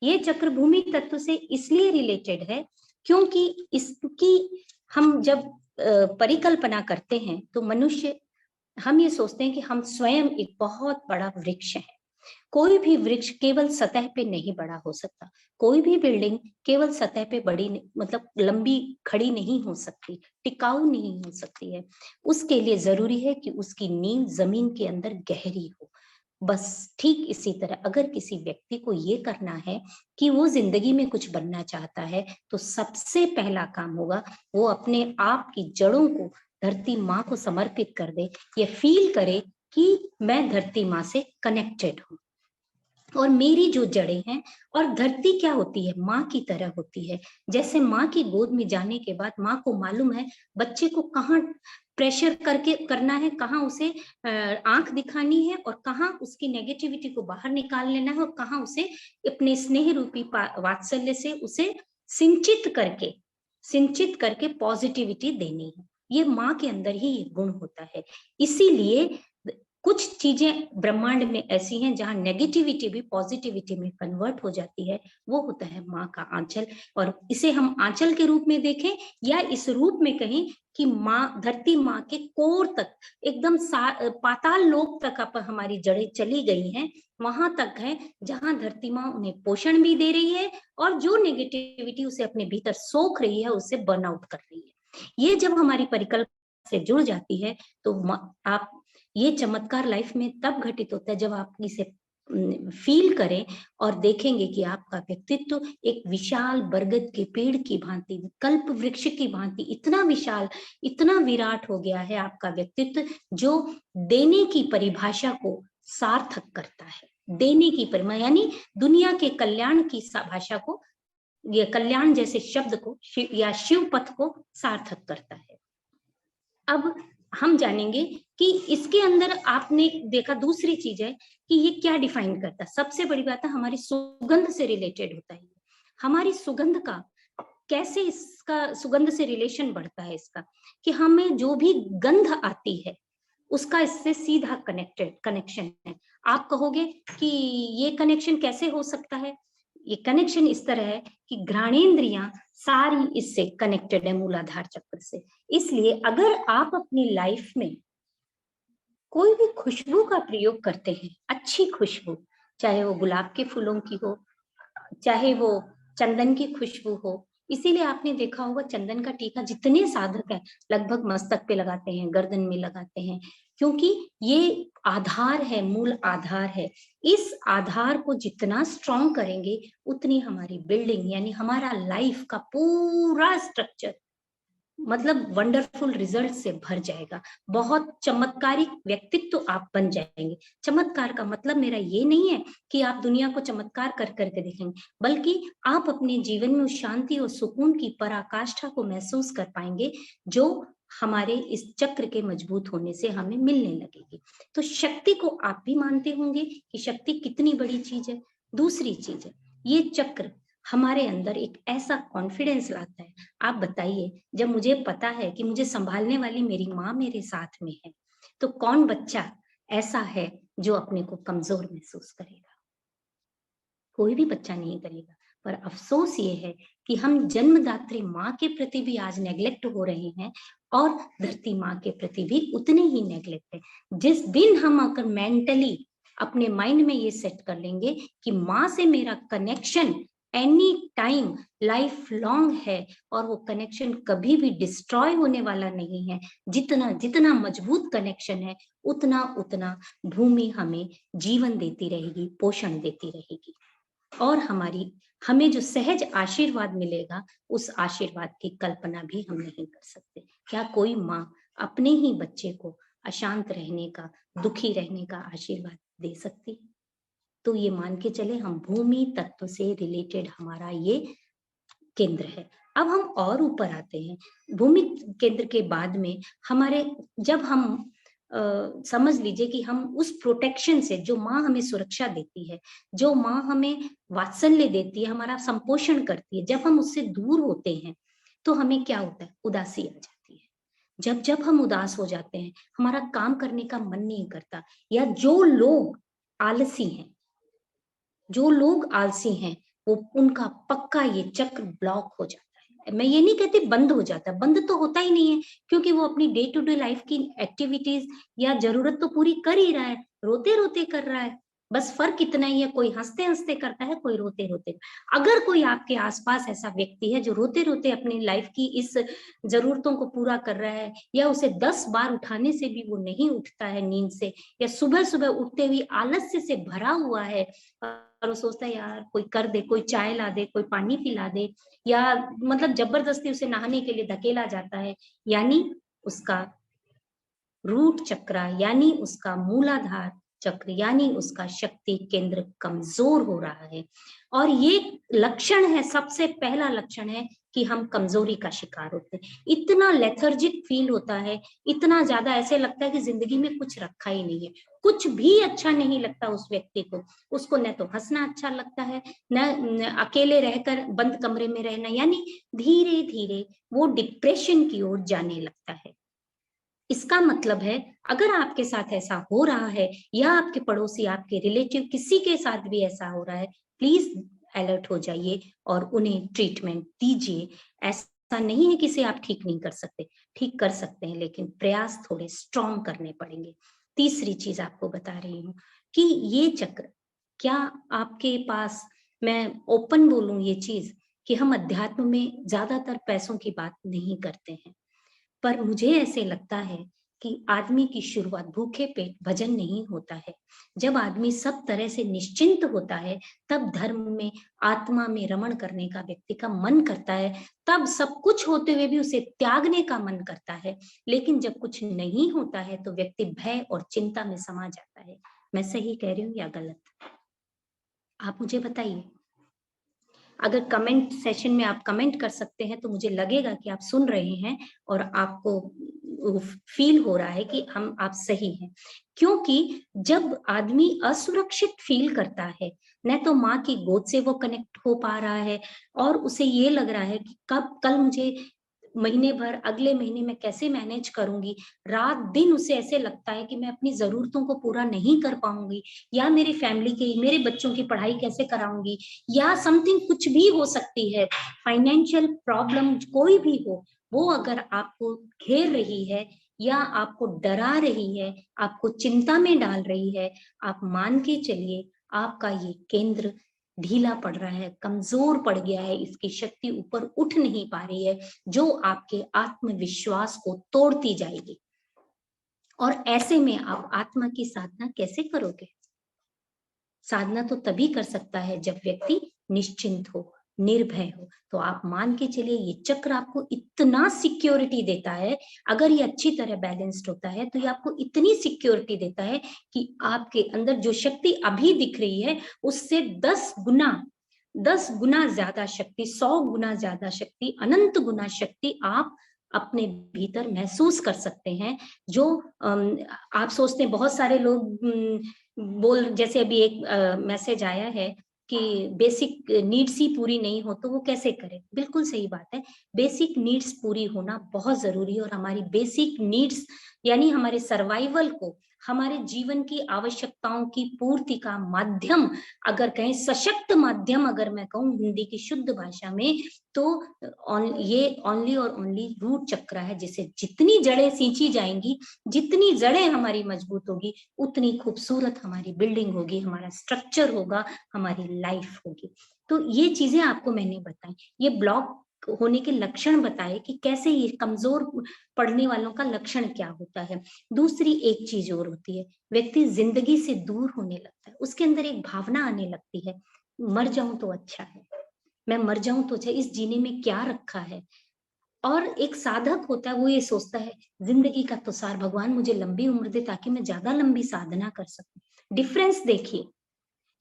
ये चक्र भूमि तत्व से इसलिए रिलेटेड है क्योंकि इसकी हम जब परिकल्पना करते हैं तो मनुष्य, हम ये सोचते हैं कि हम स्वयं एक बहुत बड़ा वृक्ष है। कोई भी वृक्ष केवल सतह पे नहीं बड़ा हो सकता, कोई भी बिल्डिंग केवल सतह पे बड़ी मतलब लंबी खड़ी नहीं हो सकती, टिकाऊ नहीं हो सकती है। उसके लिए जरूरी है कि उसकी नींव जमीन के अंदर गहरी हो। बस ठीक इसी तरह अगर किसी व्यक्ति को ये करना है कि वो जिंदगी में कुछ बनना चाहता है, तो सबसे पहला काम होगा वो अपने आप की जड़ों को धरती माँ को समर्पित कर दे। ये फील करे कि मैं धरती माँ से कनेक्टेड हूँ और मेरी जो जड़ें हैं, और धरती क्या होती है, माँ की तरह होती है। जैसे माँ की गोद में जाने के बाद माँ को मालूम है बच्चे को कहाँ प्रेशर करके करना है, कहाँ उसे आंख दिखानी है और कहाँ उसकी नेगेटिविटी को बाहर निकाल लेना है और कहाँ उसे अपने स्नेह रूपी वात्सल्य से उसे सिंचित करके पॉजिटिविटी देनी है। ये माँ के अंदर ही ये गुण होता है। इसीलिए कुछ चीजें ब्रह्मांड में ऐसी हैं जहां नेगेटिविटी भी पॉजिटिविटी में कन्वर्ट हो जाती है, वो होता है माँ का आंचल। और इसे हम आंचल के रूप में देखें या इस रूप में कहें कि माँ, धरती माँ के कोर तक एकदम पाताल लोक तक हमारी जड़ें चली गई हैं, वहां तक है जहां धरती माँ उन्हें पोषण भी दे रही है और जो नेगेटिविटी उसे अपने भीतर सोख रही है उससे बर्न आउट कर रही है। ये जब हमारी परिकल्पना से जुड़ जाती है तो आप, ये चमत्कार लाइफ में तब घटित होता है जब आप इसे फील करें और देखेंगे कि आपका व्यक्तित्व एक विशाल बरगद के पेड़ की भांति, कल्प वृक्ष की भांति इतना विशाल, इतना विराट हो गया है आपका व्यक्तित्व, जो देने की परिभाषा को सार्थक करता है। देने की परिभाषा यानी दुनिया के कल्याण की भाषा को, ये कल्याण जैसे शब्द को या शिव पथ को सार्थक करता है। अब हम जानेंगे कि इसके अंदर आपने देखा दूसरी चीज है कि ये क्या डिफाइन करता है। सबसे बड़ी बात है हमारी सुगंध से रिलेटेड होता है। हमारी सुगंध का कैसे, इसका सुगंध से रिलेशन बढ़ता है इसका, कि हमें जो भी गंध आती है उसका इससे सीधा कनेक्शन है। आप कहोगे कि ये कनेक्शन कैसे हो सकता है? ये कनेक्शन इस तरह है कि घ्राणेंद्रियां सारी इससे कनेक्टेड है, मूलाधार चक्र से। इसलिए अगर आप अपनी लाइफ में कोई भी खुशबू का प्रयोग करते हैं, अच्छी खुशबू, चाहे वो गुलाब के फूलों की हो, चाहे वो चंदन की खुशबू हो, इसीलिए आपने देखा होगा चंदन का टीका जितने साधक है लगभग मस्तक पे लगाते हैं, गर्दन में लगाते हैं, क्योंकि ये आधार है, मूल आधार है। इस आधार को जितना स्ट्रॉन्ग करेंगे उतनी हमारी बिल्डिंग यानी हमारा लाइफ का पूरा स्ट्रक्चर मतलब वंडरफुल रिजल्ट से भर जाएगा। बहुत चमत्कारिक व्यक्तित्व आप बन जाएंगे। चमत्कार का मतलब मेरा ये नहीं है कि आप दुनिया को चमत्कार कर करके देखेंगे, बल्कि आप अपने जीवन में उस शांति और सुकून की पराकाष्ठा को महसूस कर पाएंगे जो हमारे इस चक्र के मजबूत होने से हमें मिलने लगेगी। तो शक्ति को आप भी मानते होंगे कि शक्ति कितनी बड़ी चीज है। दूसरी चीज है ये चक्र हमारे अंदर एक ऐसा कॉन्फिडेंस लाता है। आप बताइए, जब मुझे पता है कि मुझे संभालने वाली मेरी माँ मेरे साथ में है, तो कौन बच्चा ऐसा है जो अपने को कमजोर महसूस करेगा? कोई भी बच्चा नहीं करेगा। पर अफसोस ये है कि हम जन्मदात्री माँ के प्रति भी आज नेग्लेक्ट हो रहे हैं और धरती माँ के प्रति भी उतने ही नेग्लेक्ट है। जिस दिन हम अगर मेंटली अपने माइंड में ये सेट कर लेंगे कि माँ से मेरा connection any time life long है और वो कनेक्शन कभी भी डिस्ट्रॉय होने वाला नहीं है, जितना जितना मजबूत कनेक्शन है उतना उतना भूमि हमें जीवन देती रहेगी, पोषण देती रहेगी और हमें जो सहज आशीर्वाद मिलेगा उस आशीर्वाद की कल्पना भी हम नहीं कर सकते। क्या कोई माँ अपने ही बच्चे को अशांत रहने का, दुखी रहने का आशीर्वाद दे सकती है? तो ये मान के चले हम भूमि तत्व से रिलेटेड हमारा ये केंद्र है। अब हम और ऊपर आते हैं। भूमि केंद्र के बाद में हमारे, जब हम समझ लीजिए कि हम उस प्रोटेक्शन से, जो माँ हमें सुरक्षा देती है, जो माँ हमें वात्सल्य देती है, हमारा संपोषण करती है, जब हम उससे दूर होते हैं तो हमें क्या होता है? उदासी आ जाती है। जब जब हम उदास हो जाते हैं, हमारा काम करने का मन नहीं करता, या जो लोग आलसी हैं, जो लोग आलसी हैं वो उनका पक्का ये चक्र ब्लॉक हो जाता है। मैं ये नहीं कहती बंद हो जाता, बंद तो होता ही नहीं है, क्योंकि वो अपनी डे टू डे लाइफ की एक्टिविटीज या जरूरत तो पूरी कर ही रहा है, रोते रोते कर रहा है। बस फर्क इतना ही है, कोई हंसते हंसते करता है, कोई रोते रोते। अगर कोई आपके आसपास ऐसा व्यक्ति है जो रोते रोते अपनी लाइफ की इस जरूरतों को पूरा कर रहा है, या उसे 10 बार उठाने से भी वो नहीं उठता है नींद से, या सुबह सुबह उठते हुए आलस्य से भरा हुआ है और वो सोचता है यार कोई कर दे, कोई चाय ला दे, कोई पानी पिला दे, या मतलब जबरदस्ती उसे नहाने के लिए धकेला जाता है, यानी उसका रूट चक्र यानी उसका मूलाधार चक्र यानी उसका शक्ति केंद्र कमजोर हो रहा है। और ये लक्षण है, सबसे पहला लक्षण है कि हम कमजोरी का शिकार होते हैं। इतना लेथर्जिक फील होता है, इतना ज्यादा ऐसे लगता है कि जिंदगी में कुछ रखा ही नहीं है, कुछ भी अच्छा नहीं लगता उस व्यक्ति को। उसको न तो हंसना अच्छा लगता है, न अकेले रहकर बंद कमरे में रहना, यानी धीरे धीरे वो डिप्रेशन की ओर जाने लगता है। इसका मतलब है अगर आपके साथ ऐसा हो रहा है, या आपके पड़ोसी, आपके रिलेटिव किसी के साथ भी ऐसा हो रहा है, प्लीज अलर्ट हो जाइए और उन्हें ट्रीटमेंट दीजिए। ऐसा नहीं है कि इसे आप ठीक नहीं कर सकते, ठीक कर सकते हैं, लेकिन प्रयास थोड़े स्ट्रॉन्ग करने पड़ेंगे। तीसरी चीज आपको बता रही हूँ कि ये चक्र, क्या आपके पास, मैं ओपन बोलूं ये चीज कि हम अध्यात्म में ज्यादातर पैसों की बात नहीं करते हैं, पर मुझे ऐसे लगता है कि आदमी की शुरुआत भूखे पेट भजन नहीं होता है। जब आदमी सब तरह से निश्चिंत होता है, तब धर्म में, आत्मा में रमण करने का व्यक्ति का मन करता है, तब सब कुछ होते हुए भी उसे त्यागने का मन करता है। लेकिन जब कुछ नहीं होता है तो व्यक्ति भय और चिंता में समा जाता है। मैं सही कह रही हूँ या गलत? आप मुझे बताइए। अगर कमेंट सेशन में आप कमेंट कर सकते हैं तो मुझे लगेगा कि आप सुन रहे हैं और आपको फील हो रहा है कि आप सही हैं। क्योंकि जब आदमी असुरक्षित फील करता है, न तो माँ की गोद से वो कनेक्ट हो पा रहा है, और उसे ये लग रहा है कि कब कल मुझे महीने भर, अगले महीने में कैसे मैनेज करूंगी, रात दिन उसे ऐसे लगता है कि मैं अपनी जरूरतों को पूरा नहीं कर पाऊंगी, या मेरी फैमिली की, मेरे बच्चों की पढ़ाई कैसे कराऊंगी, या समथिंग कुछ भी हो सकती है, फाइनेंशियल प्रॉब्लम कोई भी हो, वो अगर आपको घेर रही है या आपको डरा रही है, आपको चिंता में डाल रही है, आप मान के चलिए आपका ये केंद्र ढीला पड़ रहा है, कमजोर पड़ गया है, इसकी शक्ति ऊपर उठ नहीं पा रही है, जो आपके आत्मविश्वास को तोड़ती जाएगी। और ऐसे में आप आत्मा की साधना कैसे करोगे? साधना तो तभी कर सकता है जब व्यक्ति निश्चिंत हो, निर्भय हो। तो आप मान के चलिए ये चक्र आपको इतना सिक्योरिटी देता है, अगर ये अच्छी तरह बैलेंस्ड होता है तो ये आपको इतनी सिक्योरिटी देता है कि आपके अंदर जो शक्ति अभी दिख रही है उससे 10 गुना ज्यादा शक्ति, 100 गुना ज्यादा शक्ति, अनंत गुना शक्ति आप अपने भीतर महसूस कर सकते हैं। जो आप सोचते हैं, बहुत सारे लोग जैसे अभी एक मैसेज आया है कि बेसिक नीड्स ही पूरी नहीं हो तो वो कैसे करे। बिल्कुल सही बात है, बेसिक नीड्स पूरी होना बहुत जरूरी है, और हमारी बेसिक नीड्स यानी हमारे सर्वाइवल को, हमारे जीवन की आवश्यकताओं की पूर्ति का माध्यम, अगर कहें सशक्त माध्यम, अगर मैं कहूँ हिंदी की शुद्ध भाषा में, तो ये ओनली और ओनली रूट चक्र है, जिसे जितनी जड़ें सींची जाएंगी, जितनी जड़ें हमारी मजबूत होगी, उतनी खूबसूरत हमारी बिल्डिंग होगी, हमारा स्ट्रक्चर होगा, हमारी लाइफ होगी। तो ये चीजें आपको मैंने बताई, ये ब्लॉक होने के लक्षण बताए कि कैसे ये कमजोर पड़ने वालों का लक्षण क्या होता है। दूसरी एक चीज और होती है, व्यक्ति जिंदगी से दूर होने लगता है, उसके अंदर एक भावना आने लगती है, मर जाऊं तो अच्छा है, मैं मर जाऊं तो अच्छा, इस जीने में क्या रखा है। और एक साधक होता है, वो ये सोचता है जिंदगी का तो सार, भगवान मुझे लंबी उम्र दे ताकि मैं ज्यादा लंबी साधना कर सकूं। डिफरेंस देखिए।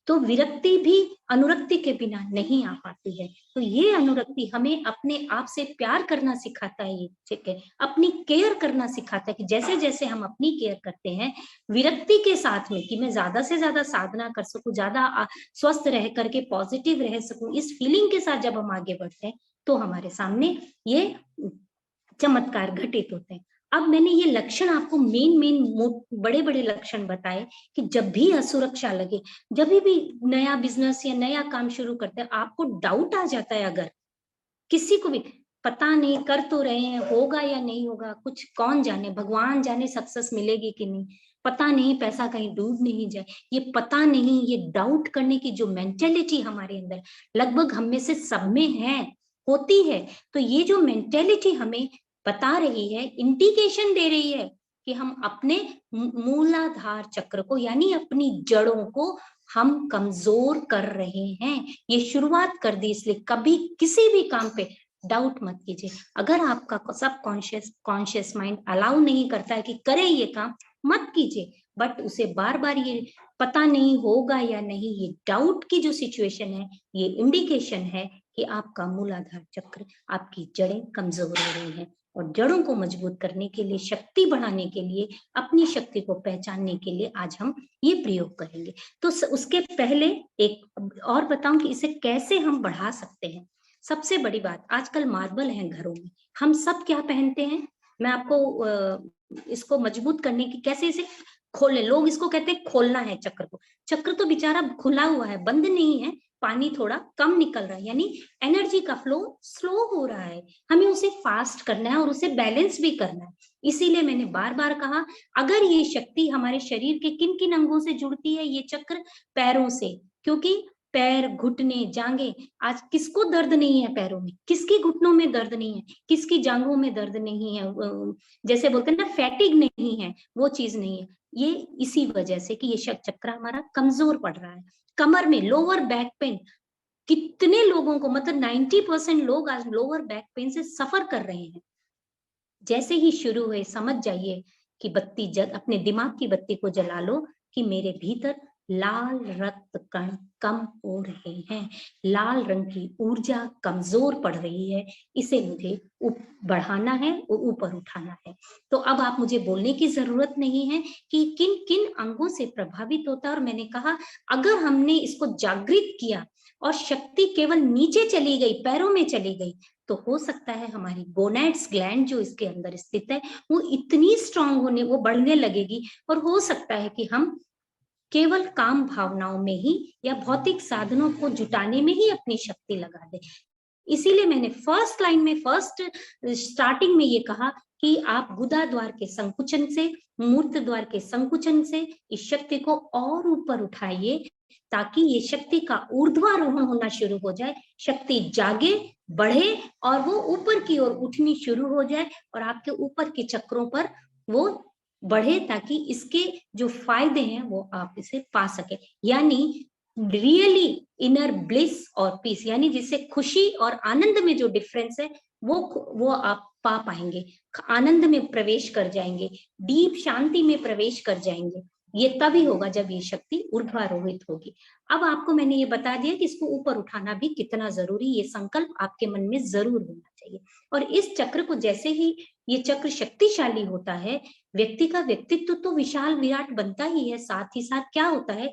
तो विरक्ति भी अनुरक्ति के बिना नहीं आ पाती है। तो ये अनुरक्ति हमें अपने आप से प्यार करना सिखाता है, ये ठीक है, अपनी केयर करना सिखाता है कि जैसे जैसे हम अपनी केयर करते हैं विरक्ति के साथ में, कि मैं ज्यादा से ज्यादा साधना कर सकूं, ज्यादा स्वस्थ रह करके पॉजिटिव रह सकूं, इस फीलिंग के साथ जब हम आगे बढ़ते हैं तो हमारे सामने ये चमत्कार घटित होते हैं। अब मैंने ये लक्षण आपको मेन बड़े बड़े लक्षण बताए कि जब भी असुरक्षा लगे, जब भी नया बिजनेस या नया काम शुरू करते हैं, आपको डाउट आ जाता है, अगर किसी को भी पता नहीं, कर तो रहे हैं, होगा या नहीं होगा, कुछ कौन जाने, भगवान जाने सक्सेस मिलेगी कि नहीं, पता नहीं पैसा कहीं डूब नहीं जाए, ये पता नहीं, ये डाउट करने की जो मेंटेलिटी हमारे अंदर लगभग हम में से सब में है, होती है। तो ये जो मेंटेलिटी हमें बता रही है, इंडिकेशन दे रही है कि हम अपने मूलाधार चक्र को यानी अपनी जड़ों को हम कमजोर कर रहे हैं। ये शुरुआत कर दी, इसलिए कभी किसी भी काम पे डाउट मत कीजिए। अगर आपका सब कॉन्शियस माइंड अलाउ नहीं करता है कि करे ये काम, मत कीजिए, बट उसे बार बार ये पता नहीं होगा या नहीं, ये डाउट की जो सिचुएशन है, ये इंडिकेशन है कि आपका मूलाधार चक्र, आपकी जड़ें कमजोर हो रही हैं। और जड़ों को मजबूत करने के लिए, शक्ति बढ़ाने के लिए, अपनी शक्ति को पहचानने के लिए आज हम ये प्रयोग करेंगे। तो उसके पहले एक और बताऊं कि इसे कैसे हम बढ़ा सकते हैं। सबसे बड़ी बात, आजकल मार्बल हैं घरों में, हम सब क्या पहनते हैं, मैं आपको इसको मजबूत करने की, कैसे इसे खोलने, लोग इसको कहते हैं खोलना है चक्र को। चक्र तो बेचारा खुला हुआ है, बंद नहीं है, पानी थोड़ा कम निकल रहा है, यानी एनर्जी का फ्लो स्लो हो रहा है, हमें उसे फास्ट करना है और उसे बैलेंस भी करना है। इसीलिए मैंने बार बार कहा, अगर ये शक्ति हमारे शरीर के किन किन अंगों से जुड़ती है, ये चक्र पैरों से, क्योंकि पैर, घुटने, जांघें, आज किसको दर्द नहीं है पैरों में, किसकी घुटनों में दर्द नहीं है, किसकी जांघों में दर्द नहीं है, जैसे बोलते हैं ना फैटिग नहीं है, वो चीज नहीं है। ये इसी वजह से कि ये चक्र हमारा कमजोर पड़ रहा है। कमर में लोअर बैक पेन, कितने लोगों को, मतलब 90% लोग आज लोअर बैक पेन से सफर कर रहे हैं। जैसे ही शुरू हुए समझ जाइए कि बत्ती अपने दिमाग की बत्ती को जला लो कि मेरे भीतर लाल रक्त कण कम हो रहे हैं, लाल रंग की ऊर्जा कमजोर पड़ रही है, इसे मुझे बढ़ाना है और ऊपर उठाना है। तो अब आप मुझे बोलने की जरूरत नहीं है कि किन किन अंगों से प्रभावित होता है। और मैंने कहा अगर हमने इसको जागृत किया और शक्ति केवल नीचे चली गई, पैरों में चली गई, तो हो सकता है हमारी गोनैड्स ग्लैंड जो इसके अंदर स्थित है वो इतनी स्ट्रांग होने, वो बढ़ने लगेगी, और हो सकता है कि हम केवल काम भावनाओं में ही या भौतिक साधनों को जुटाने में ही अपनी शक्ति लगा दे। इसीलिए मैंने फर्स्ट लाइन में, फर्स्ट स्टार्टिंग में ये कहा कि आप गुदा द्वार के संकुचन से, मूर्त द्वार के संकुचन से इस शक्ति को और ऊपर उठाइए, ताकि ये शक्ति का ऊर्ध्वारोहण होना शुरू हो जाए, शक्ति जागे, बढ़े और वो ऊपर की ओर उठनी शुरू हो जाए और आपके ऊपर के चक्रों पर वो बढ़े, ताकि इसके जो फायदे हैं वो आप इसे पा सके। यानी रियली इनर ब्लिस और पीस, यानी जिससे खुशी और आनंद में जो डिफरेंस है वो आप पा पाएंगे, आनंद में प्रवेश कर जाएंगे, डीप शांति में प्रवेश कर जाएंगे। ये तभी होगा जब ये शक्ति ऊर्ध्वारोहित होगी। अब आपको मैंने ये बता दिया कि इसको ऊपर उठाना भी कितना जरूरी, ये संकल्प आपके मन में जरूर होना चाहिए। और इस चक्र को जैसे ही ये चक्र शक्तिशाली होता है, व्यक्ति का व्यक्तित्व तो विशाल विराट बनता ही है, साथ ही साथ क्या होता है,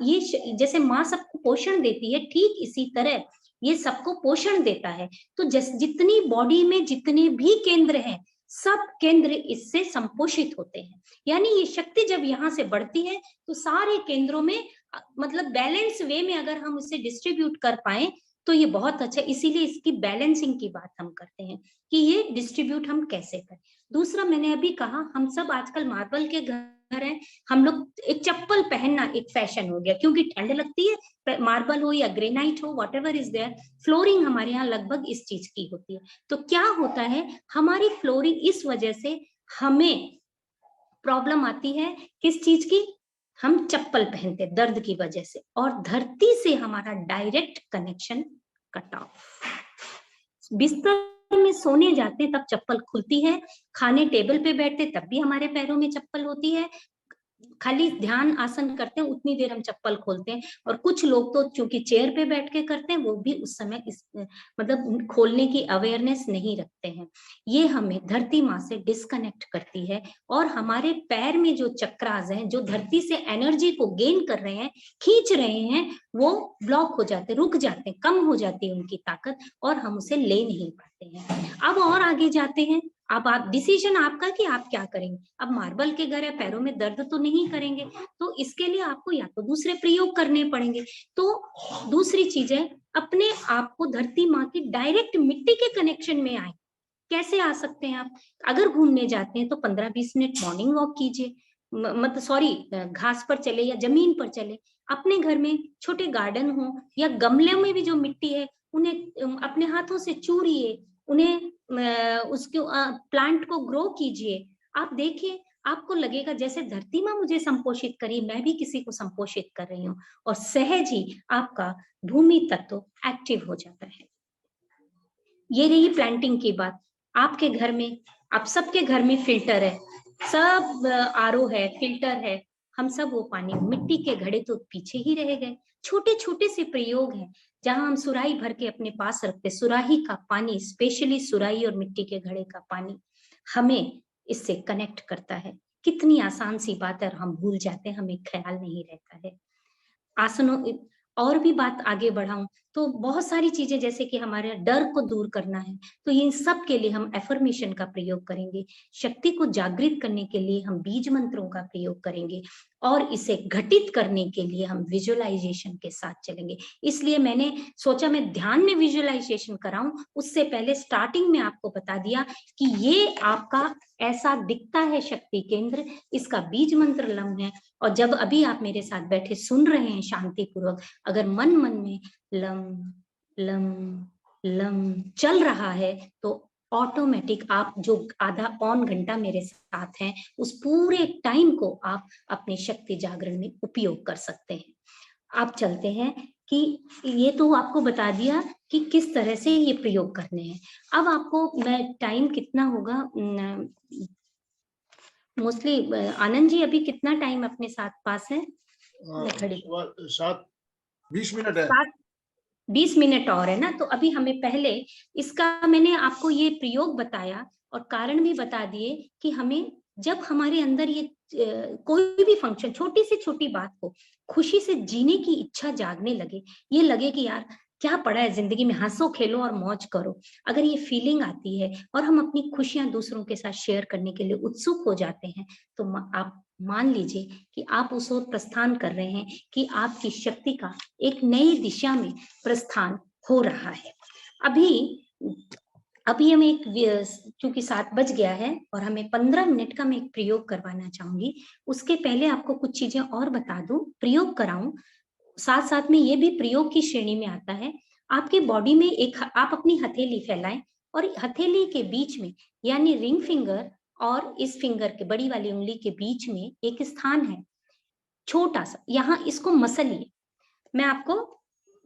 ये जैसे माँ सबको पोषण देती है, ठीक इसी तरह ये सबको पोषण देता है। तो जितनी बॉडी में जितने भी केंद्र हैं, सब केंद्र इससे संपोषित होते हैं। यानी ये शक्ति जब यहाँ से बढ़ती है तो सारे केंद्रों में, मतलब बैलेंस वे में अगर हम उसे डिस्ट्रीब्यूट कर पाए तो ये बहुत अच्छा। इसीलिए इसकी बैलेंसिंग की बात हम करते हैं कि ये डिस्ट्रीब्यूट हम कैसे करें। दूसरा, मैंने अभी कहा हम सब आजकल मार्बल के घर हैं, हम लोग एक चप्पल पहनना एक फैशन हो गया, क्योंकि ठंड लगती है, मार्बल हो या ग्रेनाइट हो, व्हाटएवर इज देयर, फ्लोरिंग हमारे यहाँ लगभग इस चीज की होती है। तो क्या होता है, हमारी फ्लोरिंग इस वजह से हमें प्रॉब्लम आती है, किस चीज की, हम चप्पल पहनते दर्द की वजह से, और धरती से हमारा डायरेक्ट कनेक्शन कट ऑफ। बिस्तर में सोने जाते तब चप्पल खुलती है, खाने टेबल पे बैठते तब भी हमारे पैरों में चप्पल होती है, खाली ध्यान आसन करते हैं उतनी देर हम चप्पल खोलते हैं। और कुछ लोग तो चूंकि चेयर पे बैठ के करते हैं, वो भी उस समय इस मतलब खोलने की अवेयरनेस नहीं रखते हैं। ये हमें धरती माँ से डिस्कनेक्ट करती है, और हमारे पैर में जो चक्रास हैं, जो धरती से एनर्जी को गेन कर रहे हैं, खींच रहे हैं, वो ब्लॉक हो जाते, रुक जाते हैं, कम हो जाती है उनकी ताकत, और हम उसे ले नहीं पाते हैं। अब और आगे जाते हैं, अब आप डिसीजन आपका कि आप क्या करेंगे। अब मार्बल के घर है, पैरों में दर्द तो नहीं करेंगे, तो इसके लिए आपको या तो दूसरे प्रयोग करने पड़ेंगे। तो दूसरी चीज है, अपने आप को धरती माँ की डायरेक्ट मिट्टी के कनेक्शन में आए। कैसे आ सकते हैं आप, अगर घूमने जाते हैं तो 15-20 मिनट मॉर्निंग वॉक कीजिए, मतलब सॉरी घास पर चले या जमीन पर चले। अपने घर में छोटे गार्डन हो या गमले में भी जो मिट्टी है उन्हें अपने हाथों से चूरिए, उन्हें उसके प्लांट को ग्रो कीजिए। आप देखिए, आपको लगेगा जैसे धरती माँ मुझे संपोषित करी, मैं भी किसी को संपोषित कर रही हूँ, और सहज ही आपका भूमि तत्व एक्टिव हो जाता है। ये रही प्लांटिंग की बात। आपके घर में, आप सबके घर में फिल्टर है, सब आरओ है, फिल्टर है, हम सब वो पानी, मिट्टी के घड़े तो पीछे ही रह गए। छोटे छोटे से प्रयोग हैं जहां हम सुराही भर के अपने पास रखते, सुराही का पानी, स्पेशली सुराही और मिट्टी के घड़े का पानी हमें इससे कनेक्ट करता है। कितनी आसान सी बात है, और हम भूल जाते हैं, हमें ख्याल नहीं रहता है। आसनों और भी बात आगे बढ़ाऊं तो बहुत सारी चीजें जैसे कि हमारे डर को दूर करना है, तो इन सब के लिए हम एफर्मेशन का प्रयोग करेंगे। शक्ति को जागृत करने के लिए हम बीज मंत्रों का प्रयोग करेंगे और इसे घटित करने के लिए हम विजुअलाइजेशन के साथ चलेंगे। इसलिए मैंने सोचा मैं ध्यान में विजुअलाइजेशन कराऊं, उससे पहले स्टार्टिंग में आपको बता दिया कि ये आपका ऐसा दिखता है शक्ति केंद्र, इसका बीज मंत्र लम है। और जब अभी आप मेरे साथ बैठे सुन रहे हैं शांति पूर्वक, अगर मन मन में लम लम लम चल रहा है तो ऑटोमेटिक आप जो आधा पौन घंटा मेरे साथ हैं उस पूरे टाइम को आप अपनी शक्ति जागरण में उपयोग कर सकते हैं। आप चलते हैं कि ये तो आपको बता दिया कि किस तरह से ये प्रयोग करने हैं। अब आपको मैं टाइम कितना होगा, मोस्टली आनंद जी अभी कितना टाइम अपने साथ पास है? 20 मिनट है। 20 मिनट और है ना, तो अभी हमें पहले इसका मैंने आपको ये प्रयोग बताया और कारण भी बता दिए कि हमें जब हमारे अंदर ये कोई भी फंक्शन, छोटी से छोटी बात को खुशी से जीने की इच्छा जागने लगे, ये लगे कि यार क्या पड़ा है जिंदगी में, हंसो खेलो और मौज करो, अगर ये फीलिंग आती है और हम अपनी खुशियां दूसरों के साथ शेयर करने के लिए उत्सुक हो जाते हैं, तो आप मान लीजिए कि आप उस ओर प्रस्थान कर रहे हैं कि आपकी शक्ति का एक नई दिशा में प्रस्थान हो रहा है। अभी हमें एक, चूंकि 7 बज गया है और हमें 15 मिनट का मैं एक प्रयोग करवाना चाहूंगी। उसके पहले आपको कुछ चीजें और बता दूं, प्रयोग कराऊं, साथ साथ में ये भी प्रयोग की श्रेणी में आता है। आपकी बॉडी में एक, आप अपनी हथेली फैलाएं और हथेली के बीच में यानी रिंग फिंगर और इस फिंगर के बड़ी वाली उंगली के बीच में एक स्थान है छोटा सा, यहाँ इसको मसलिए।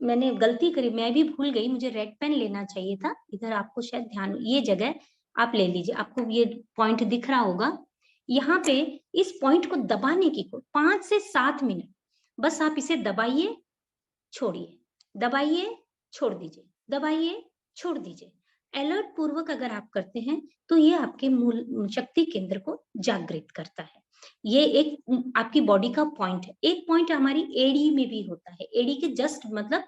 मैंने गलती करी, मैं भी भूल गई, मुझे रेड पेन लेना चाहिए था, इधर आपको शायद ध्यान, ये जगह आप ले लीजिए, आपको ये पॉइंट दिख रहा होगा। यहाँ पे इस पॉइंट को दबाने की 5 से 7 मिनट बस आप इसे दबाइए छोड़िए, दबाइए छोड़ दीजिए, दबाइए छोड़ दीजिए। अलर्ट पूर्वक अगर आप करते हैं तो ये आपके मूल शक्ति केंद्र को जागृत करता है। ये एक आपकी बॉडी का पॉइंट है। एक पॉइंट हमारी एड़ी में भी होता है, एड़ी के जस्ट मतलब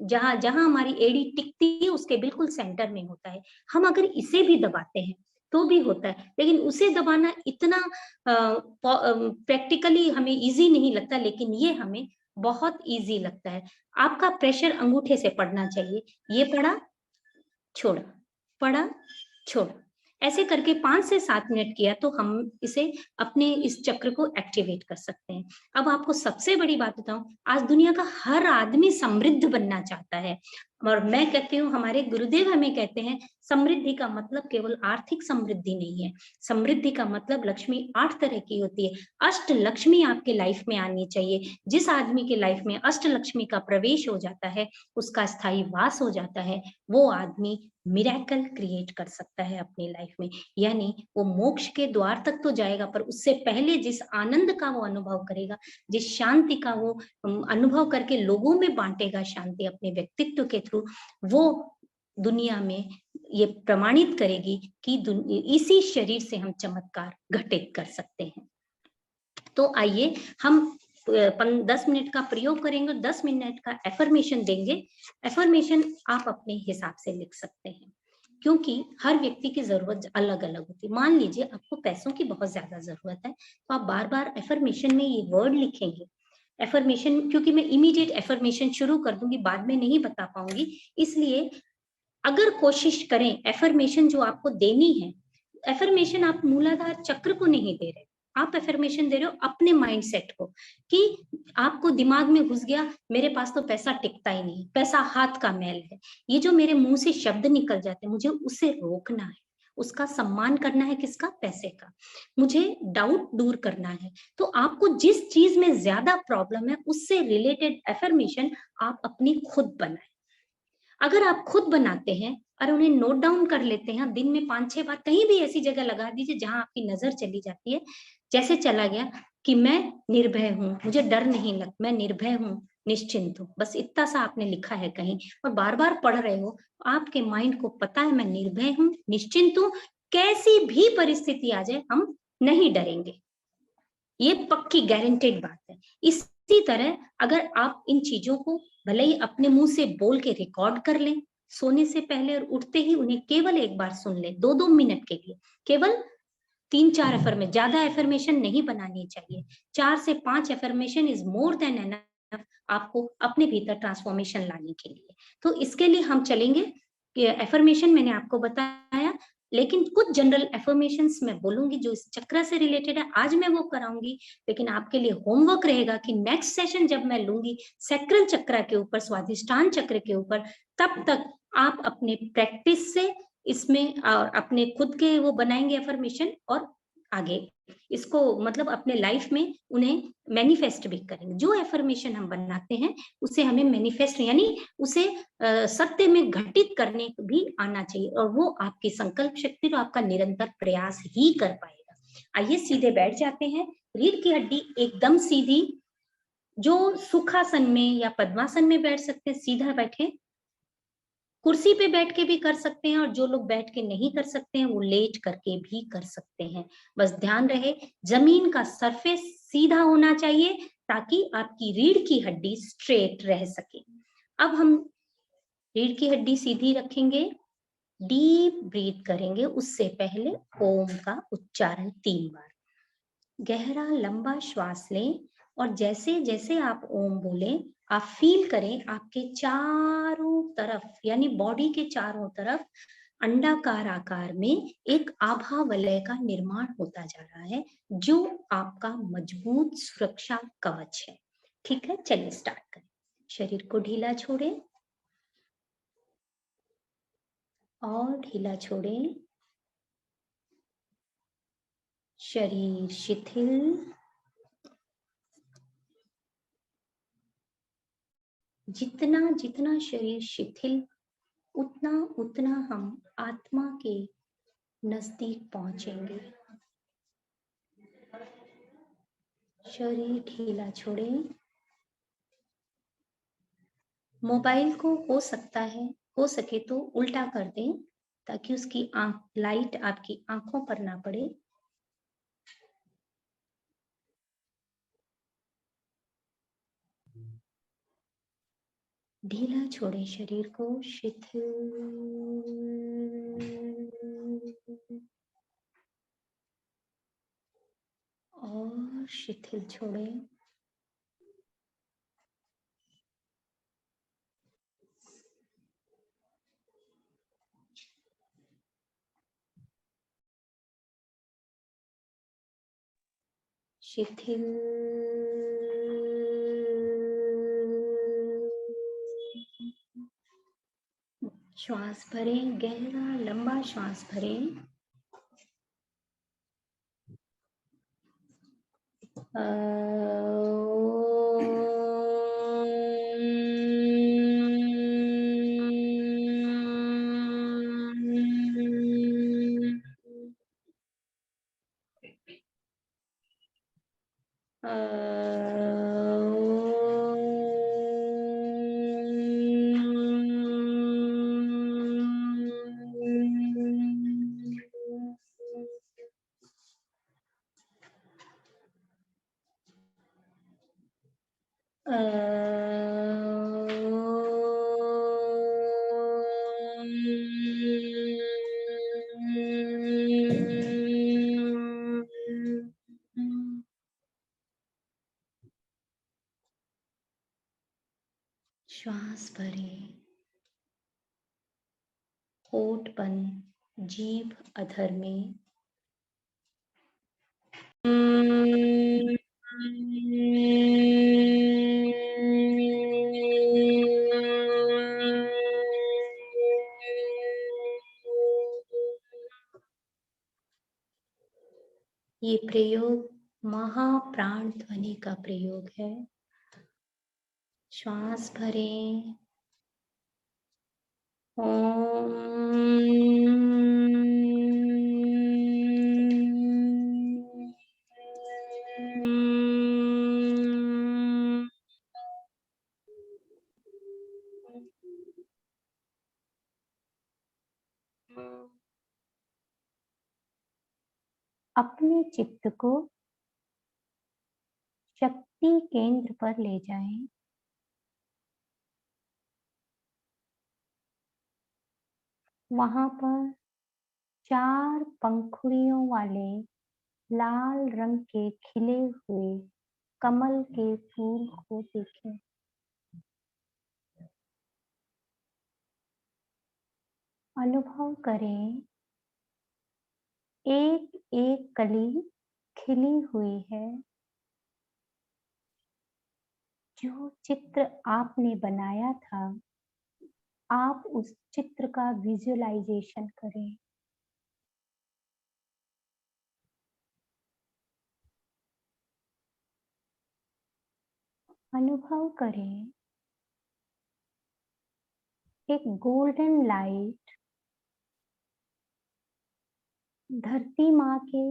जहां जहां हमारी एड़ी टिकती है उसके बिल्कुल सेंटर में होता है। हम अगर इसे भी दबाते हैं तो भी होता है, लेकिन उसे दबाना इतना प्रैक्टिकली हमें इजी नहीं लगता, लेकिन ये हमें बहुत इजी लगता है। आपका प्रेशर अंगूठे से पड़ना चाहिए, ये पड़ा छोड़ा, पड़ा छोड़ा, ऐसे करके 5 से 7 मिनट किया तो हम इसे अपने इस चक्र को एक्टिवेट कर सकते हैं। अब आपको सबसे बड़ी बात बताऊं, आज दुनिया का हर आदमी समृद्ध बनना चाहता है और मैं कहती हूँ, हमारे गुरुदेव हमें कहते हैं समृद्धि का मतलब केवल आर्थिक समृद्धि नहीं है, समृद्धि का मतलब लक्ष्मी 8 तरह की होती है। अष्ट लक्ष्मी आपके लाइफ में आनी चाहिए। जिस आदमी के लाइफ में अष्ट लक्ष्मी का प्रवेश हो जाता है, उसका स्थायी वास हो जाता है, वो आदमी मिरेकल क्रिएट कर सकता है अपनी लाइफ में। यानी वो मोक्ष के द्वार तक तो जाएगा, पर उससे पहले जिस आनंद का वो अनुभव करेगा, जिस शांति का वो अनुभव करके लोगों में बांटेगा शांति अपने व्यक्तित्व के थ्रू, वो दुनिया में ये प्रमाणित करेगी कि इसी शरीर से हम चमत्कार घटित कर सकते हैं। तो आइए हम 10 मिनट का प्रयोग करेंगे, 10 मिनट का एफर्मेशन देंगे। एफर्मेशन आप अपने हिसाब से लिख सकते हैं, क्योंकि हर व्यक्ति की जरूरत अलग अलग होती है। मान लीजिए आपको पैसों की बहुत ज्यादा जरूरत है, तो आप बार बार एफर्मेशन में ये वर्ड लिखेंगे। एफर्मेशन, क्योंकि मैं इमीडिएट एफर्मेशन शुरू कर दूंगी, बाद में नहीं बता पाऊंगी, इसलिए अगर कोशिश करें एफर्मेशन जो आपको देनी है, एफर्मेशन आप मूलाधार चक्र को नहीं दे रहे, आप एफर्मेशन दे रहे हो अपने माइंडसेट को, कि आपको दिमाग में घुस गया मेरे पास तो पैसा टिकता ही नहीं, पैसा हाथ का मैल है, ये जो मेरे मुंह से शब्द निकल जाते हैं मुझे उसे रोकना है, उसका सम्मान करना है, किसका? पैसे का। मुझे डाउट दूर करना है। तो आपको जिस चीज में ज्यादा प्रॉब्लम है उससे रिलेटेड एफर्मेशन आप अपनी खुद बनाए। अगर आप खुद बनाते हैं और उन्हें नोट डाउन कर लेते हैं, दिन में 5-6 बार कहीं भी ऐसी जगह लगा दीजिए जहां आपकी नजर चली जाती है, जैसे चला गया कि मैं निर्भय हूं, मुझे डर नहीं लगता, मैं निर्भय हूं, निश्चिंत हूं, बस इतना सा आपने लिखा है कहीं और बार बार पढ़ रहे हो, आपके माइंड को पता है मैं निर्भय हूं, निश्चिंत हूं, कैसी भी परिस्थिति आ जाए हम नहीं डरेंगे, ये पक्की गारंटेड बात है। इस इसी तरह अगर आप इन चीजों को भले ही अपने मुंह से बोल के रिकॉर्ड कर लें, सोने से पहले और उठते ही उन्हें केवल एक बार सुन लें, 2-2 मिनट के लिए, केवल 3-4 एफर्मेशन, ज्यादा एफर्मेशन नहीं बनानी चाहिए, 4 से 5 affirmation is more than enough आपको अपने भीतर ट्रांसफॉर्मेशन लाने के लिए। तो इसके लिए हम चलेंगे कि एफर्मेशन मैंने आपको बताया, लेकिन कुछ जनरल एफर्मेशंस मैं बोलूंगी जो इस चक्र से रिलेटेड है, आज मैं वो कराऊंगी, लेकिन आपके लिए होमवर्क रहेगा कि नेक्स्ट सेशन जब मैं लूंगी सैक्रल चक्र के ऊपर, स्वाधिष्ठान चक्र के ऊपर, तब तक आप अपने प्रैक्टिस से इसमें और अपने खुद के वो बनाएंगे एफर्मेशन और आगे इसको मतलब अपने लाइफ में उन्हें मैनिफेस्ट भी करेंगे। जो एफर्मेशन हम बनाते हैं उसे हमें मैनिफेस्ट यानी उसे सत्य में घटित करने भी आना चाहिए, और वो आपकी संकल्प शक्ति और आपका निरंतर प्रयास ही कर पाएगा। आइए सीधे बैठ जाते हैं, रीढ़ की हड्डी एकदम सीधी, जो सुखासन में या पद्मासन में बैठ सकते हैं सीधा बैठे, कुर्सी पे बैठ के भी कर सकते हैं, और जो लोग बैठ के नहीं कर सकते हैं वो लेट करके भी कर सकते हैं। बस ध्यान रहे जमीन का सरफेस सीधा होना चाहिए ताकि आपकी रीढ़ की हड्डी स्ट्रेट रह सके। अब हम रीढ़ की हड्डी सीधी रखेंगे, डीप ब्रीथ करेंगे, उससे पहले ओम का उच्चारण 3 बार, गहरा लंबा श्वास लें, और जैसे जैसे आप ओम बोलें आप फील करें आपके चारों तरफ यानी बॉडी के चारों तरफ अंडाकार आकार में एक आभा वलय का निर्माण होता जा रहा है, जो आपका मजबूत सुरक्षा कवच है। ठीक है, चलिए स्टार्ट करें। शरीर को ढीला छोड़ें और ढीला छोड़ें, शरीर शिथिल, जितना जितना शरीर शिथिल उतना उतना हम आत्मा के नजदीक पहुंचेंगे। शरीर ढीला छोड़ें। मोबाइल को हो सके तो उल्टा कर दें ताकि उसकी लाइट आपकी आंखों पर ना पड़े। ढीला छोड़ें शरीर को, शिथिल और शिथिल छोड़ें। शिथिल श्वास भरें, गहरा लंबा श्वास भरें। श्वास भरें, होठ बंद, जीभ अधर में। ये प्रयोग महाप्राण ध्वनि का प्रयोग है। श्वास भरें, अपने चित्त को शक्ति केंद्र पर ले जाएं। वहां पर 4 पंखुड़ियों वाले लाल रंग के खिले हुए कमल के फूल को देखें। अनुभव करें, एक एक कली खिली हुई है। जो चित्र आपने बनाया था, आप उस चित्र का विजुअलाइजेशन करें। अनुभव करें, एक गोल्डन लाइट धरती माँ के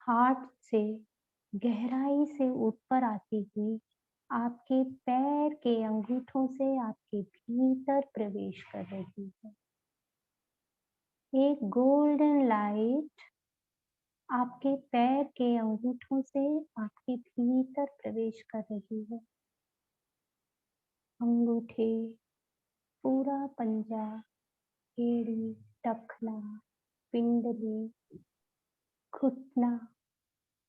हार्ट से गहराई से ऊपर आती हुई आपके पैर के अंगूठों से आपके भीतर प्रवेश कर रही है। एक गोल्डन लाइट आपके पैर के अंगूठों से आपके भीतर प्रवेश कर रही है। अंगूठे, पूरा पंजा, एड़ी, टखना, पिंडली, घुटना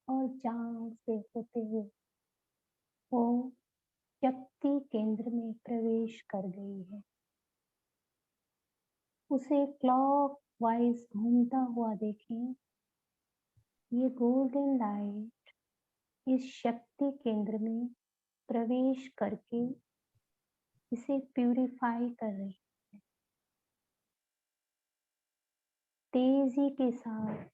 और जांघ से होते हुए वो शक्ति केंद्र में प्रवेश कर गई है। उसे क्लॉक वाइज घूमता हुआ देखें। ये गोल्डन लाइट इस शक्ति केंद्र में प्रवेश करके इसे प्यूरिफाई कर रही है। तेजी के साथ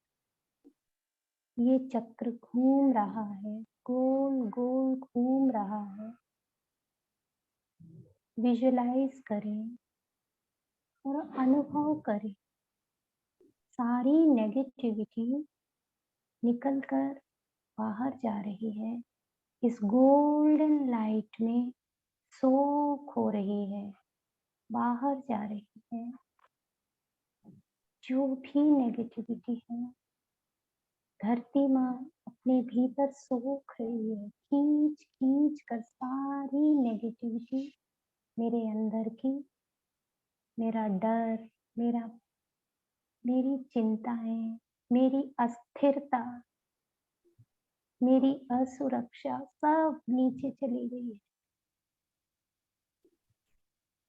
ये चक्र घूम रहा है, गोल गोल घूम रहा है। विजुअलाइज करें और अनुभव करें, सारी नेगेटिविटी निकलकर बाहर जा रही है, इस गोल्डन लाइट में सोख हो रही है, बाहर जा रही है। जो भी नेगेटिविटी है, धरती माँ अपने भीतर सोख रही है, खींच खींच कर सारी नेगेटिविटी मेरे अंदर की, मेरा डर, मेरी चिंताएं, मेरी अस्थिरता, मेरी असुरक्षा सब नीचे चली गई है।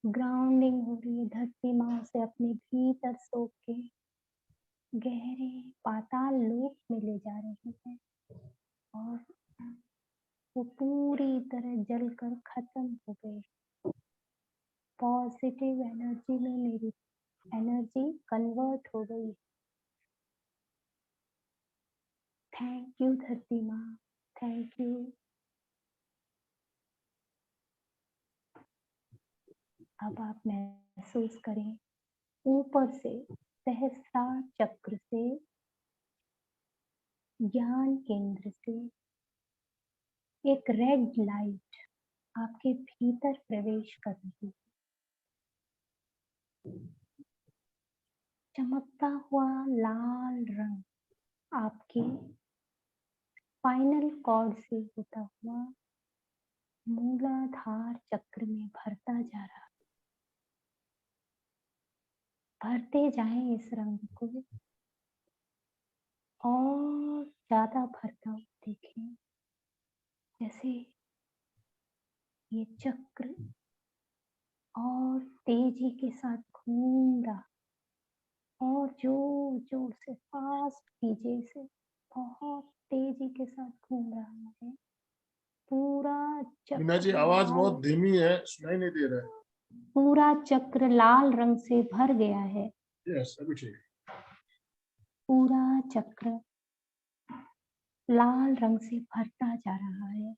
ग्राउंडिंग हो रही है, धरती माँ से अपने भीतर सोख के गहरे पाताल लोक में ले जा रही है और वो पूरी तरह जलकर खत्म हो गई। पॉजिटिव एनर्जी में मेरी एनर्जी कन्वर्ट हो गई। थैंक यू धरती माँ, थैंक यू। अब आप महसूस करें, ऊपर से सहस्रार चक्र से, ज्ञान केंद्र से एक रेड लाइट आपके भीतर प्रवेश कर रही है। चमकता हुआ लाल रंग आपके स्पाइनल कॉर्ड से होता हुआ मूलाधार चक्र में भरता जा रहा। भरते जाएं इस रंग को और ज्यादा भरता हुआ देखें, जैसे ये चक्र और तेजी के साथ घूम रहा, और जोर जोर से फास्ट कीजिए इसे, बहुत तेजी के साथ घूम रहा है। पूरा मीना जी चक्र आवाज लाल, बहुत धीमी है, सुनाई नहीं दे रहा है। पूरा चक्र लाल रंग से भर गया है। यस, अभी ठीक है। पूरा चक्र लाल रंग से भरता जा रहा है,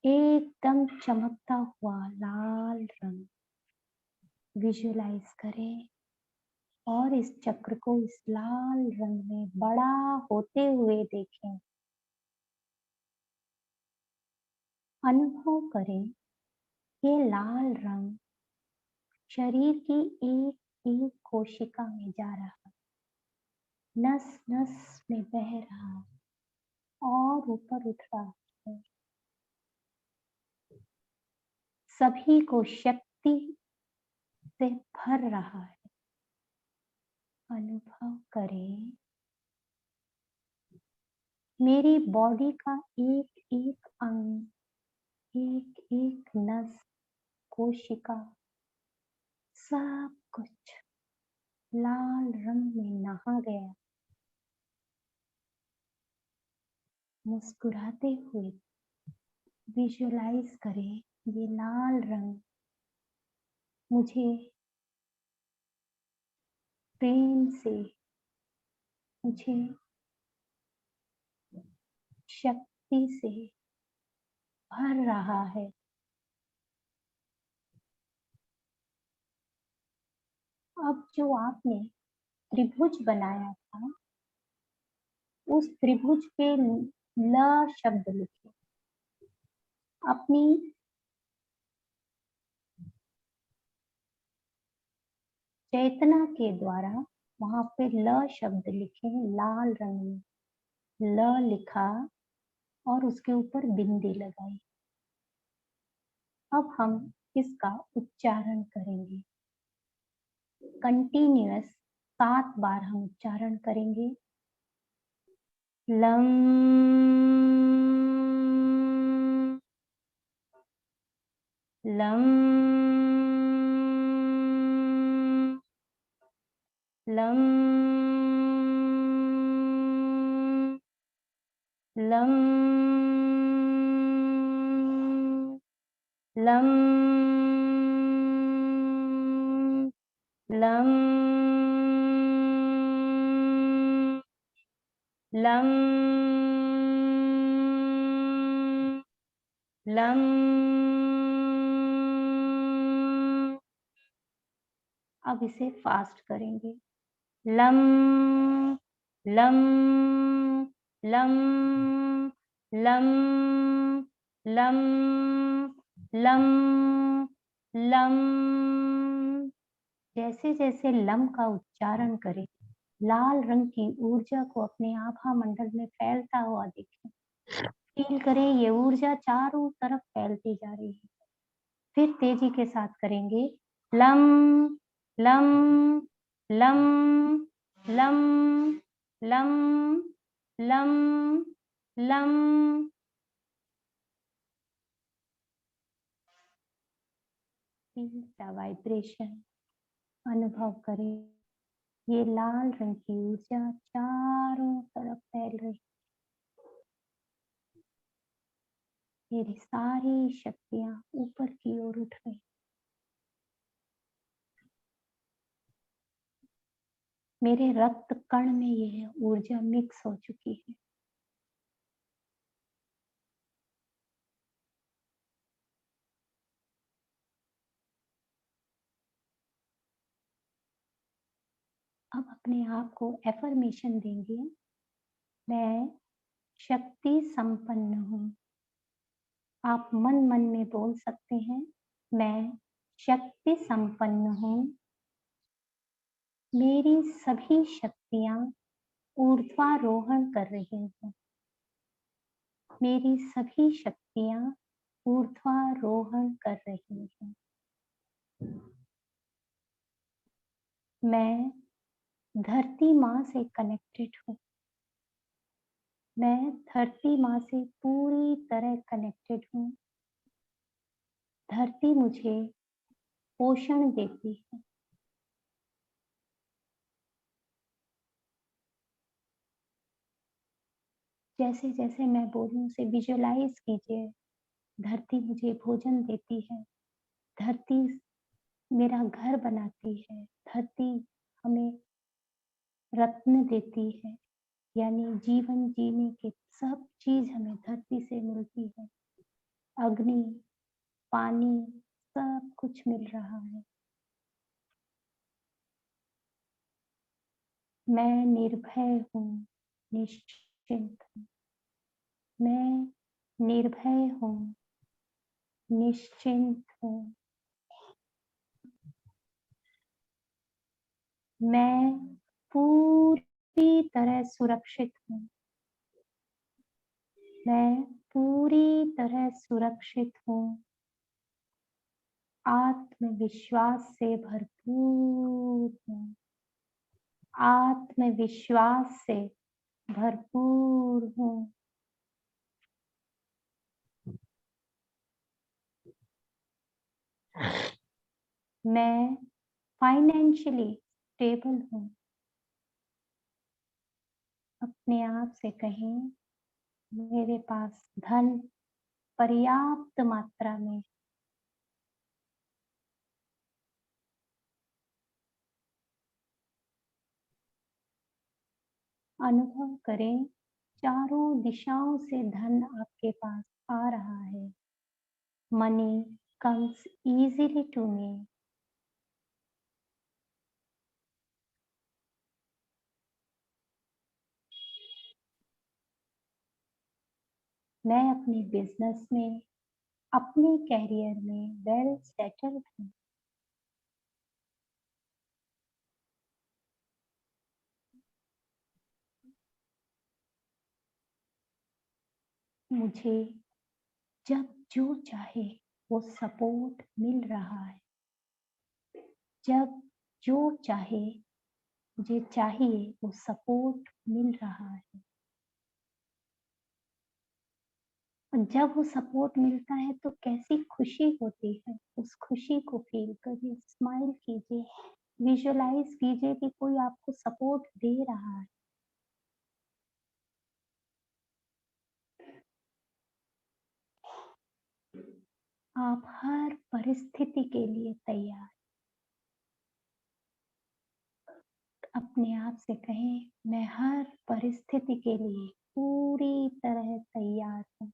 एकदम चमकता हुआ लाल रंग विजुअलाइज करें और इस चक्र को इस लाल रंग में बड़ा होते हुए देखें। अनुभव करें, ये लाल रंग शरीर की एक एक कोशिका में जा रहा, नस नस में बह रहा और ऊपर उठ रहा है। सभी को शक्ति से भर रहा है। अनुभव करें मेरी बॉडी का एक एक अंग, एक एक नस, कोशिका, सब कुछ लाल रंग में नहा गया। मुस्कुराते हुए विजुअलाइज करें ये लाल रंग मुझे प्रेम से, मुझे शक्ति से भर रहा है। अब जो आपने त्रिभुज बनाया था, उस त्रिभुज पे ल शब्द लिखे। अपनी चेतना के द्वारा वहां पे ल शब्द लिखे, लाल रंग में ल लिखा और उसके ऊपर बिंदी लगाई। अब हम इसका उच्चारण करेंगे। कंटिन्यूअस 7 बार हम उच्चारण करेंगे। Lump lump lump lump lump lump lump lump. अब इसे फास्ट करेंगे। Lump lump lump lump lump lump lump. जैसे जैसे लम का उच्चारण करें, लाल रंग की ऊर्जा को अपने आभा मंडल में फैलता हुआ देखें। फील करें ये ऊर्जा चारों तरफ फैलती जा रही है। फिर तेजी के साथ करेंगे। Lump lump lump lump lump lump lump. Feel the vibration, अनुभव करें ये लाल रंग की ऊर्जा चारों तरफ फैल रही। मेरी सारी शक्तियां ऊपर की ओर उठ रही। मेरे रक्त कण में यह ऊर्जा मिक्स हो चुकी है। अब अपने आप को एफर्मेशन देंगे। मैं शक्ति संपन्न हूँ। आप मन मन में बोल सकते हैं, मैं शक्ति संपन्न हूँ। मेरी सभी शक्तियां ऊर्ध्वारोहण कर रही हैं। मेरी सभी शक्तियां ऊर्ध्वारोहण कर रही हैं। मैं धरती माँ से कनेक्टेड हूँ। मैं धरती माँ से पूरी तरह कनेक्टेड हूँ। धरती मुझे पोषण देती है। जैसे जैसे मैं बोलूं उसे विजुअलाइज कीजिए। धरती मुझे भोजन देती है। धरती मेरा घर बनाती है। धरती हमें रत्न देती है, यानी जीवन जीने के सब चीज हमें धरती से मिलती है। अग्नि, पानी, सब कुछ मिल रहा है। मैं निर्भय हूँ, निश्चिंत हूँ। मैं निर्भय हूँ, निश्चिंत हूँ। मैं पूरी तरह सुरक्षित हूँ। मैं पूरी तरह सुरक्षित हूँ। आत्मविश्वास से भरपूर हूँ। आत्मविश्वास से भरपूर हूँ। मैं फाइनेंशियली स्टेबल हूँ। अपने आप से कहें, मेरे पास धन पर्याप्त मात्रा में। अनुभव करें, चारों दिशाओं से धन आपके पास आ रहा है। Money comes easily to me. मैं अपने बिजनेस में, अपने कैरियर में वेल सेटल्ड हूँ। मुझे जब जो चाहे वो सपोर्ट मिल रहा है। जब जो चाहे, मुझे चाहिए वो सपोर्ट मिल रहा है। और जब वो सपोर्ट मिलता है तो कैसी खुशी होती है। उस खुशी को फील करिए, स्माइल कीजिए, विजुअलाइज कीजिए कि कोई आपको सपोर्ट दे रहा है। आप हर परिस्थिति के लिए तैयार। अपने आप से कहें, मैं हर परिस्थिति के लिए पूरी तरह तैयार हूँ।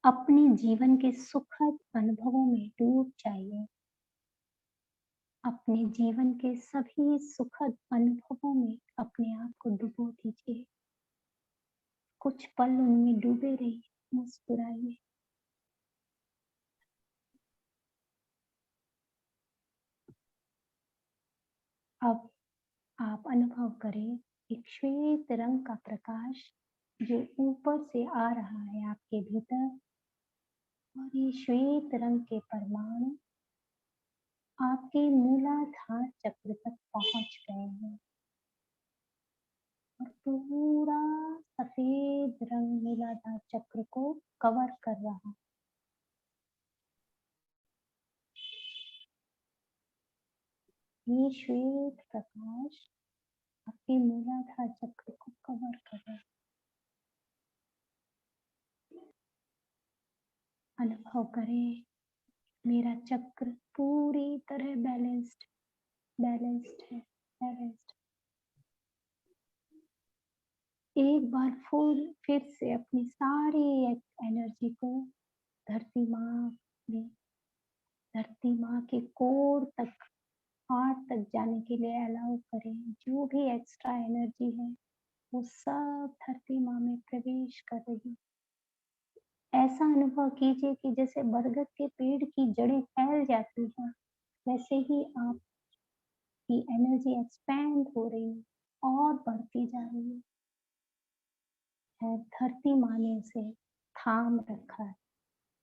अपने जीवन के सुखद अनुभवों में डूब जाइए। अपने जीवन के सभी सुखद अनुभवों में अपने आप को डुबो दीजिए। कुछ पल उनमें डूबे रहिए, मुस्कुराइए। अब आप अनुभव करें, एक श्वेत रंग का प्रकाश जो ऊपर से आ रहा है आपके भीतर, और ये श्वेत रंग के परमाणु आपके मूलाधार चक्र तक पहुंच गए हैं और पूरा सफेद रंग मूलाधार चक्र को कवर कर रहा है। ये श्वेत प्रकाश आपके मूलाधार चक्र को कवर कर रहा है। अनुभव करें, मेरा चक्र पूरी तरह बैलेंस्ड है, बैलेंस्ड। एक बार फिर से अपनी सारी एनर्जी को धरती माँ के कोर तक, हार्ट तक जाने के लिए अलाउ करें। जो भी एक्स्ट्रा एनर्जी है वो सब धरती माँ में प्रवेश कर रही। ऐसा अनुभव कीजिए कि जैसे बरगद के पेड़ की जड़ें फैल जाती हैं, वैसे ही आपकी एनर्जी एक्सपैंड हो रही है और बढ़ती जा रही है। धरती माँ ने उसे थाम रखा है,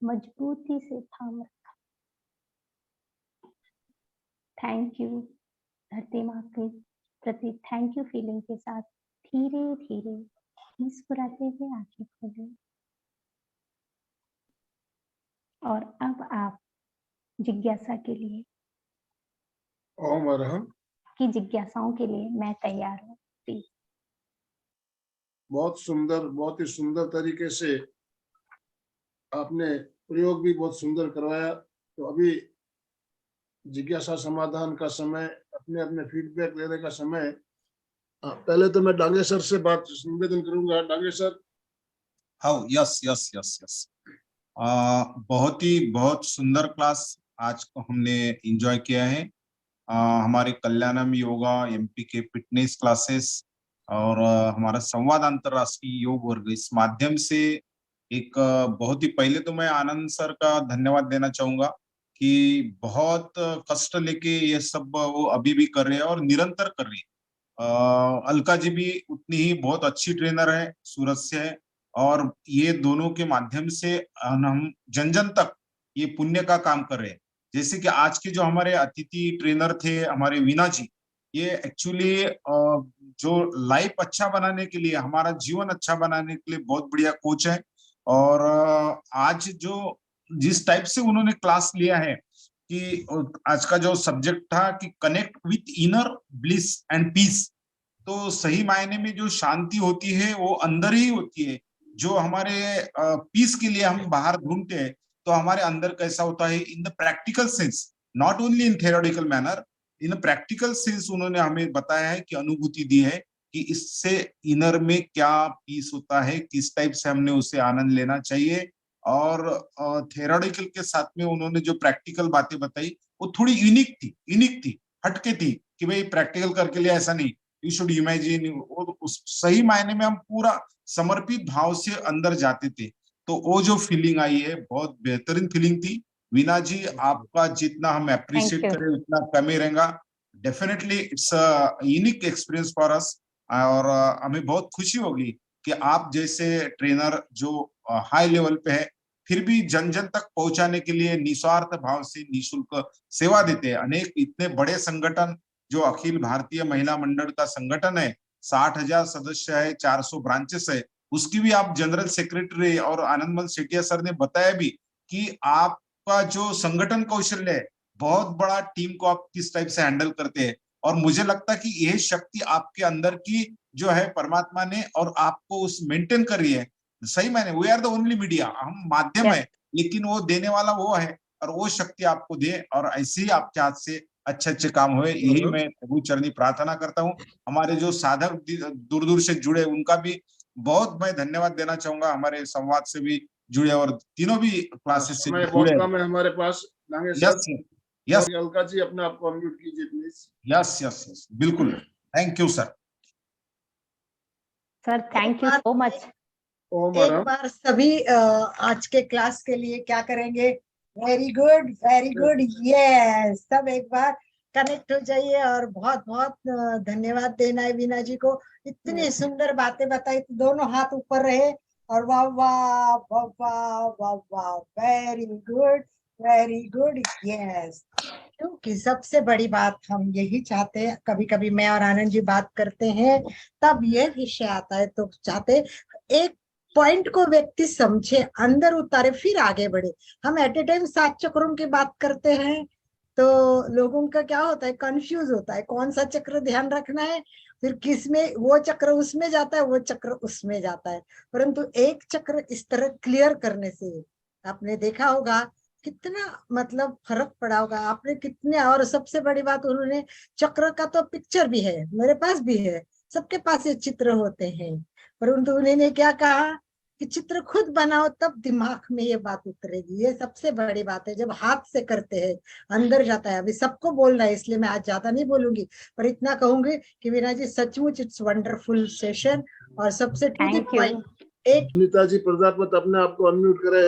मजबूती से थाम रखा। Thank you. धरती माँ के प्रति थैंक यू फीलिंग के साथ धीरे धीरे मुस्कुराते हुए आंखें खोलें। और अब आप जिज्ञासा के लिए, ओम अरहम। की जिज्ञासाओं के लिए मैं तैयार हूँ। प्लीज। बहुत सुंदर, बहुत ही सुंदर तरीके से आपने प्रयोग भी बहुत सुंदर करवाया। तो अभी जिज्ञासा समाधान का समय, अपने अपने फीडबैक लेने का समय। पहले तो मैं डांगे सर से बात निवेदन करूंगा। डांगे सर। हाँ, यस यस यस यस। बहुत सुंदर क्लास आज को हमने एंजॉय किया है। हमारे कल्याणम योगा एमपी के फिटनेस क्लासेस और हमारा संवाद अंतरराष्ट्रीय योग वर्ग, इस माध्यम से एक बहुत ही पहले तो मैं आनंद सर का धन्यवाद देना चाहूंगा कि बहुत कष्ट लेके ये सब वो अभी भी कर रहे हैं और निरंतर कर रहे हैं। अलका जी भी उतनी ही बहुत अच्छी ट्रेनर है, सूरत से है। और ये दोनों के माध्यम से हम जन जन तक ये पुण्य का काम कर रहे हैं। जैसे कि आज के जो हमारे अतिथि ट्रेनर थे हमारे वीना जी, ये एक्चुअली जो लाइफ अच्छा बनाने के लिए, हमारा जीवन अच्छा बनाने के लिए बहुत बढ़िया कोच है। और आज जो जिस टाइप से उन्होंने क्लास लिया है कि आज का जो सब्जेक्ट था कि connect with inner bliss and peace, तो सही मायने में जो शांति होती है वो अंदर ही होती है। जो हमारे पीस के लिए हम बाहर ढूंढते हैं, तो हमारे अंदर कैसा होता है in the practical sense, not only in theoretical manner, in practical sense उन्होंने हमें बताया है कि अनुभूति दी है कि इससे इनर में क्या पीस होता है, किस टाइप से हमने उसे आनंद लेना चाहिए। और थ्योरेटिकल के साथ में उन्होंने जो प्रैक्टिकल बातें बताई वो थोड़ी यूनिक थी, हटके थी कि भाई प्रैक्टिकल करके लिए ऐसा नहीं, यू शुड इमेजिन। उस सही मायने में हम पूरा समर्पित भाव से अंदर जाते थे। तो वो जो फीलिंग आई है बहुत बेहतरीन फीलिंग थी। वीना जी, आपका जितना हम अप्रिशिएट you. करें उतना कम ही रहेगा। Definitely it's a unique experience for us. और हमें बहुत खुशी होगी कि आप जैसे ट्रेनर जो हाई लेवल पे है, फिर भी जन जन तक पहुंचाने के लिए निस्वार्थ भाव से निःशुल्क सेवा देते हैं। अनेक इतने बड़े संगठन जो अखिल भारतीय महिला मंडल का संगठन है, 60,000 सदस्य है, 400 ब्रांचेस है, उसकी भी आप जनरल सेक्रेटरी। और आनंदमल सेठिया सर ने बताया भी कि आपका जो संगठन कौशल्य है, बहुत बड़ा टीम को आप किस टाइप से हैंडल करते हैं। और मुझे लगता है कि यह शक्ति आपके अंदर की जो है परमात्मा ने और आपको उस मेंटेन कर रही है। सही मायने we are the only media, हम माध्यम Yes. है, लेकिन वो देने वाला वो है। और वो शक्ति आपको दे और ऐसे ही आपके हाथ से अच्छे अच्छे काम हुए, यही मैं प्रभु चरणी प्रार्थना करता हूँ। हमारे जो साधक दूर दूर से जुड़े उनका भी बहुत मैं धन्यवाद देना चाहूंगा, हमारे संवाद से भी जुड़े और तीनों भी क्लासेस से समय बहुत जुड़े। कम है हमारे पास, लांगे सर। यस यस और अलका जी अपने आप को अनम्यूट कीजिए प्लीज। यस यस यस, बिल्कुल। Thank you sir. Sir, thank you so much. ओम एक आराम। बार सभी आज के क्लास के लिए क्या करेंगे? वेरी गुड यस, सब एक बार कनेक्ट हो जाइए और बहुत बहुत धन्यवाद देना है वीना जी को। इतनी सुंदर बातें बताई, तो दोनों हाथ ऊपर रहे और वाह वाह वाह वाह वाह वाह, वेरी गुड यस। क्योंकि सबसे बड़ी बात हम यही चाहते हैं, कभी कभी मैं और आनंद जी बात करते हैं तब ये विषय आता है, तो चाहते एक पॉइंट को व्यक्ति समझे, अंदर उतारे, फिर आगे बढ़े। हम एट ए टाइम 7 चक्रों की बात करते हैं तो लोगों का क्या होता है, कंफ्यूज होता है कौन सा चक्र ध्यान रखना है, फिर किस में वो चक्र उसमें जाता है, वो चक्र उसमें जाता है। परंतु एक चक्र इस तरह क्लियर करने से आपने देखा होगा कितना मतलब फर्क पड़ा होगा आपने कितने। और सबसे बड़ी बात, उन्होंने चक्र का तो पिक्चर भी है, मेरे पास भी है, सबके पास ये चित्र होते हैं, परंतु उन्होंने क्या कहा कि चित्र खुद बनाओ तब दिमाग में ये बात उतरेगी। ये सबसे बड़ी बात है, जब हाथ से करते हैं अंदर जाता है। अभी सबको बोलना है इसलिए मैं आज ज्यादा नहीं बोलूंगी, पर इतना कहूंगी कि वीना जी सचमुच इट्स वंडरफुल सेशन और सबसे to the Thank you. Point. एक सुनीता जी प्रजापत अपने आप को अनम्यूट करे।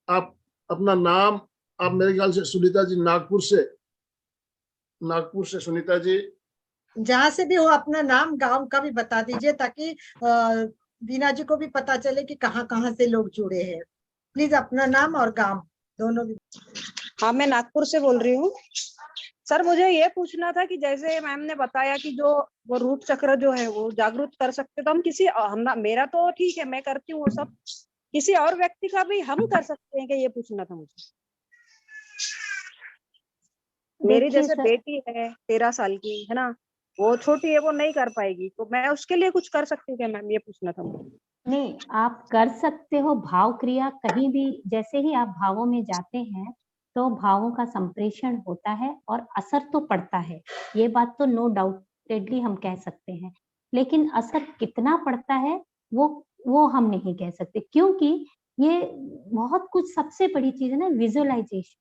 आप अपना नाम, आप मेरे ख्याल से सुनीता जी नागपुर से सुनीता जी। जहां से भी हो अपना नाम गांव का भी बता दीजिए, ताकि वीना जी को भी पता चले कि कहाँ कहाँ से लोग जुड़े हैं। प्लीज अपना नाम और गांव दोनों भी। हाँ, मैं नागपुर से बोल रही हूँ। सर, मुझे ये पूछना था कि जैसे मैम ने बताया कि जो वो रूट चक्र जो है वो जागरूक कर सकते, तो हम किसी मेरा तो ठीक है, मैं करती हूँ वो सब, किसी और व्यक्ति का भी हम कर सकते हैं कि ये पूछना था मुझे। मेरी देखिए जैसे सर, बेटी है 13 साल की, है ना, वो छोटी है, वो नहीं कर पाएगी, तो मैं उसके लिए कुछ कर सकती हूँ क्या मैम, ये पूछना था मुझे। नहीं, आप कर सकते हो। भाव क्रिया कहीं भी, जैसे ही आप भावों में जाते हैं तो भावों का संप्रेषण होता है और असर तो पड़ता है, ये बात तो नो डाउटेडली हम कह सकते हैं। लेकिन असर कितना पड़ता है वो हम नहीं कह सकते, क्योंकि ये बहुत कुछ, सबसे बड़ी चीज है ना विजुअलाइजेशन।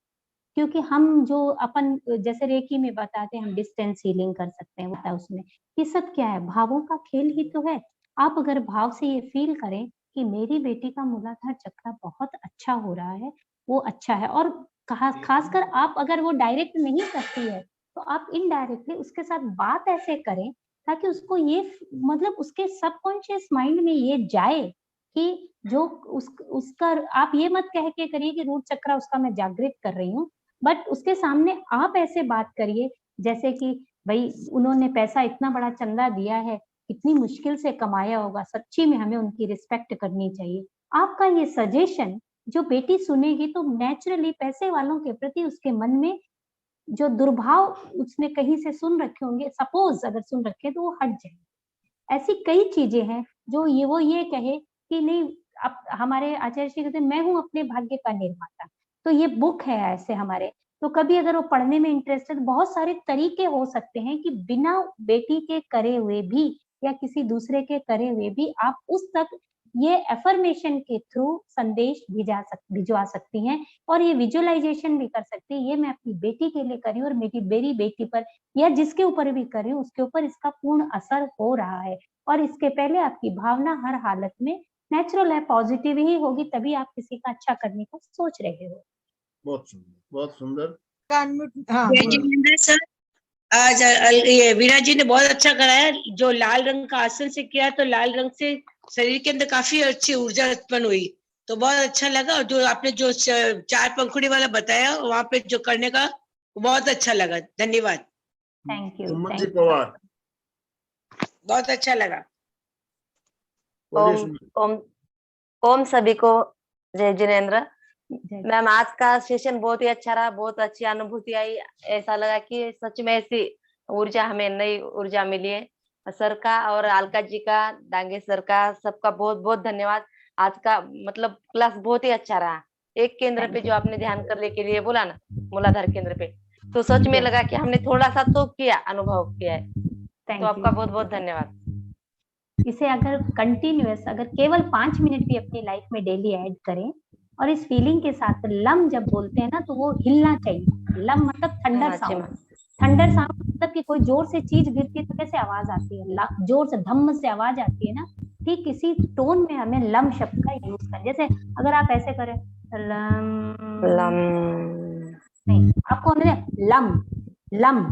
क्योंकि हम जो अपन जैसे रेकी में बताते हैं हम डिस्टेंस हीलिंग कर सकते हैं, होता है उसमें। ये सब क्या है, भावों का खेल ही तो है। आप अगर भाव से ये फील करें कि मेरी बेटी का मूलाधार चक्र बहुत अच्छा हो रहा है, वो अच्छा है, और खासकर आप अगर वो डायरेक्ट नहीं करती है तो आप इनडायरेक्टली उसके साथ बात ऐसे करें ताकि उसको ये मतलब उसके सबकॉन्शियस माइंड में ये जाए कि जो उसका आप ये मत कह के करिए कि रूट चक्र उसका मैं जागृत कर रही हूँ, बट उसके सामने आप ऐसे बात करिए जैसे कि भाई उन्होंने पैसा इतना बड़ा चंदा दिया है, कितनी मुश्किल से कमाया होगा, सच्ची में हमें उनकी रिस्पेक्ट करनी चाहिए। आपका ये सजेशन जो बेटी सुनेगी तो नेचुरली पैसे वालों के प्रति उसके मन में जो दुर्भाव उसने कहीं से सुन रखे होंगे, सपोज अगर सुन रखे तो वो हट जाए। ऐसी कई चीजें हैं जो वो ये कहे कि नहीं, अब हमारे आचार्य श्री कहते हैं मैं हूँ अपने भाग्य का निर्माता, तो ये बुक है ऐसे हमारे, तो कभी अगर वो पढ़ने में इंटरेस्टेड, बहुत सारे तरीके हो सकते हैं कि बिना बेटी के करे हुए भी या किसी दूसरे के करे हुए भी आप उस तक ये एफर्मेशन के थ्रू संदेश भिजवा सकती हैं और ये विजुअलाइजेशन भी कर सकती है। ये मैं अपनी बेटी के लिए कर रही हूँ और मेरी बेटी पर या जिसके ऊपर भी कर रही हूँ उसके ऊपर इसका पूर्ण असर हो रहा है। और इसके पहले आपकी भावना हर हालत में नेचुरल है, पॉजिटिव ही होगी, तभी आप किसी का अच्छा करने को सोच रहे हो। बहुत सुंदर, बहुत सुंदर। जय जिनेंद्र सर, आज ये वीणा जी ने बहुत अच्छा कराया। जो लाल रंग का आसन से किया तो लाल रंग से शरीर के अंदर काफी अच्छी ऊर्जा उत्पन्न हुई, तो बहुत अच्छा लगा। और जो आपने जो 4 पंखुड़ी वाला बताया वहां पे जो करने का बहुत अच्छा लगा। धन्यवाद। Thank you. सुमन जी पवार, बहुत अच्छा लगा। बोलिए ओम सुमन। ओम ओम सभी को जय जिनेंद्र। जय। मैम आज का सेशन बहुत ही अच्छा रहा, बहुत अच्छी अनुभूति आई। ऐसा लगा कि सच में ऐसी ऊर्जा, हमें नई ऊर्जा मिली है। सर का और अलका जी का, डांगे सर का, सबका बहुत बहुत धन्यवाद। आज का मतलब क्लास बहुत ही अच्छा रहा। एक केंद्र पे जो आपने ध्यान करने के लिए बोला ना, मूलाधार केंद्र पे, तो सच में लगा कि हमने थोड़ा सा तो किया, अनुभव किया है। तो आपका बहुत बहुत धन्यवाद। इसे अगर कंटिन्यूअस, अगर केवल 5 मिनट भी अपनी लाइफ में डेली ऐड करें और इस फीलिंग के साथ लम जब बोलते हैं ना तो वो हिलना चाहिए। लम मतलब थंडर साउंड। थंडर साउंड मतलब कि कोई जोर से चीज गिरती है तो कैसे आवाज आती है, जोर से धम्म से आवाज आती है ना, ठीक इसी टोन में हमें लम शब्द का यूज करें। जैसे अगर आप ऐसे करें लम लम, नहीं, आपको लम लम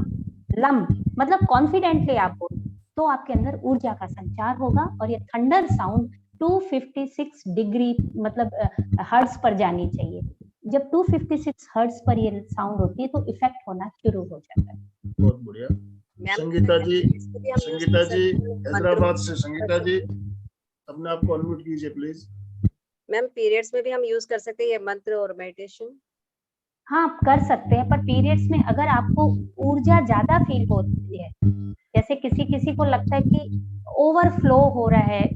लम मतलब कॉन्फिडेंटली आप बोलो तो आपके अंदर ऊर्जा का संचार होगा और ये थंडर साउंड 256 डिग्री मतलब हर्ट्ज पर जानी चाहिए। जब 256 हर्ट्ज पर ये साउंड होती है तो इफेक्ट होना शुरू हो जाता है। बहुत बढ़िया। संगीता जी, संगीता जी हैदराबाद से, संगीता जी अपने आप को अनम्यूट कीजिए प्लीज। मैम पीरियड्स में भी हम यूज कर सकते हैं ये मंत्र और मेडिटेशन? हाँ, आप कर सकते हैं, पर पीरियड्स में अगर आपको ऊर्जा ज्यादा फील होती है, जैसे किसी को लगता है कि ओवरफ्लो हो रहा है,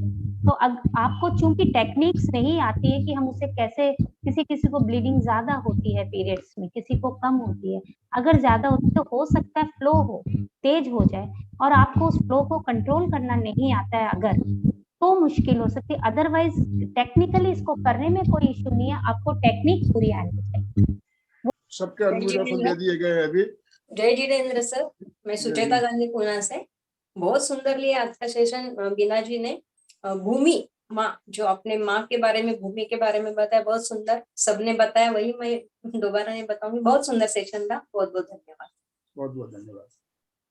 तो आपको चूंकि टेक्निक्स नहीं आती है कि हम उसे कैसे, किसी को ब्लीडिंग ज्यादा होती है पीरियड्स में, किसी को कम होती है, अगर ज्यादा होती है तो हो सकता है फ्लो हो, तेज हो जाए और आपको उस फ्लो को कंट्रोल करना नहीं आता है अगर, तो मुश्किल हो सकती है। अदरवाइज टेक्निकली इसको करने में कोई इशू नहीं है, आपको टेक्निक पूरी आनी चाहिए। सबके अनम्यूटेशन दे दिए गए हैं अभी। जय जिनेंद्र सर, मैं सुचेता गांधी पूना से। बहुत सुंदर लिया आज का सेशन बीना जी ने। भूमि माँ, जो अपने माँ के बारे में, भूमि के बारे में बताया, बहुत सुंदर सबने बताया, वही मैं दोबारा नहीं बताऊंगी। बहुत सुंदर सेशन था, बहुत बहुत धन्यवाद। बहुत बहुत धन्यवाद।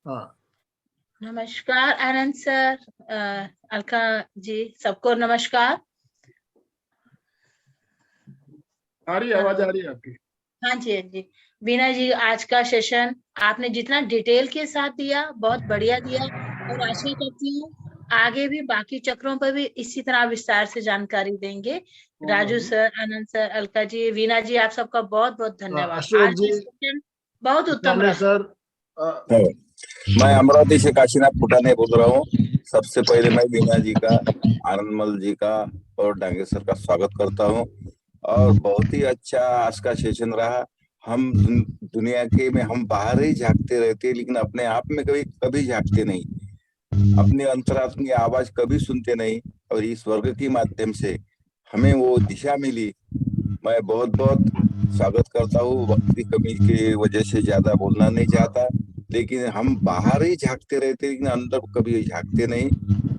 हाँ, नमस्कार आनंद सर, अलका जी, सबको नमस्कार। आ रही आवाज आ रही है आपकी? हाँ जी, हाँ जी। बीना जी, आज का सेशन आपने जितना डिटेल के साथ दिया, बहुत बढ़िया दिया और आशा करती हूँ आगे भी बाकी चक्रों पर भी इसी तरह विस्तार से जानकारी देंगे। राजू सर, आनंद सर, अलका जी, वीना जी, आप सबका बहुत बहुत धन्यवाद। अशोक आज जी, का सेशन बहुत उत्तम रहा। सर मैं अमरावती से काशीनाथ फुटाने बोल रहा हूँ। सबसे पहले मैं वीना जी का, आनंदमल जी का और डांगे सर का स्वागत करता हूँ और बहुत ही अच्छा आज का सेशन रहा। हम दुनिया के में हम बाहर ही झांकते रहते हैं, लेकिन अपने आप में कभी झांकते नहीं, अपने अंतरात्मा की आवाज कभी सुनते नहीं, और इस वर्ग के माध्यम से हमें वो दिशा मिली। मैं बहुत बहुत स्वागत करता हूँ। वक्त की कमी की वजह से ज्यादा बोलना नहीं चाहता, लेकिन हम बाहर ही झांकते रहते, लेकिन अंदर कभी झांकते नहीं।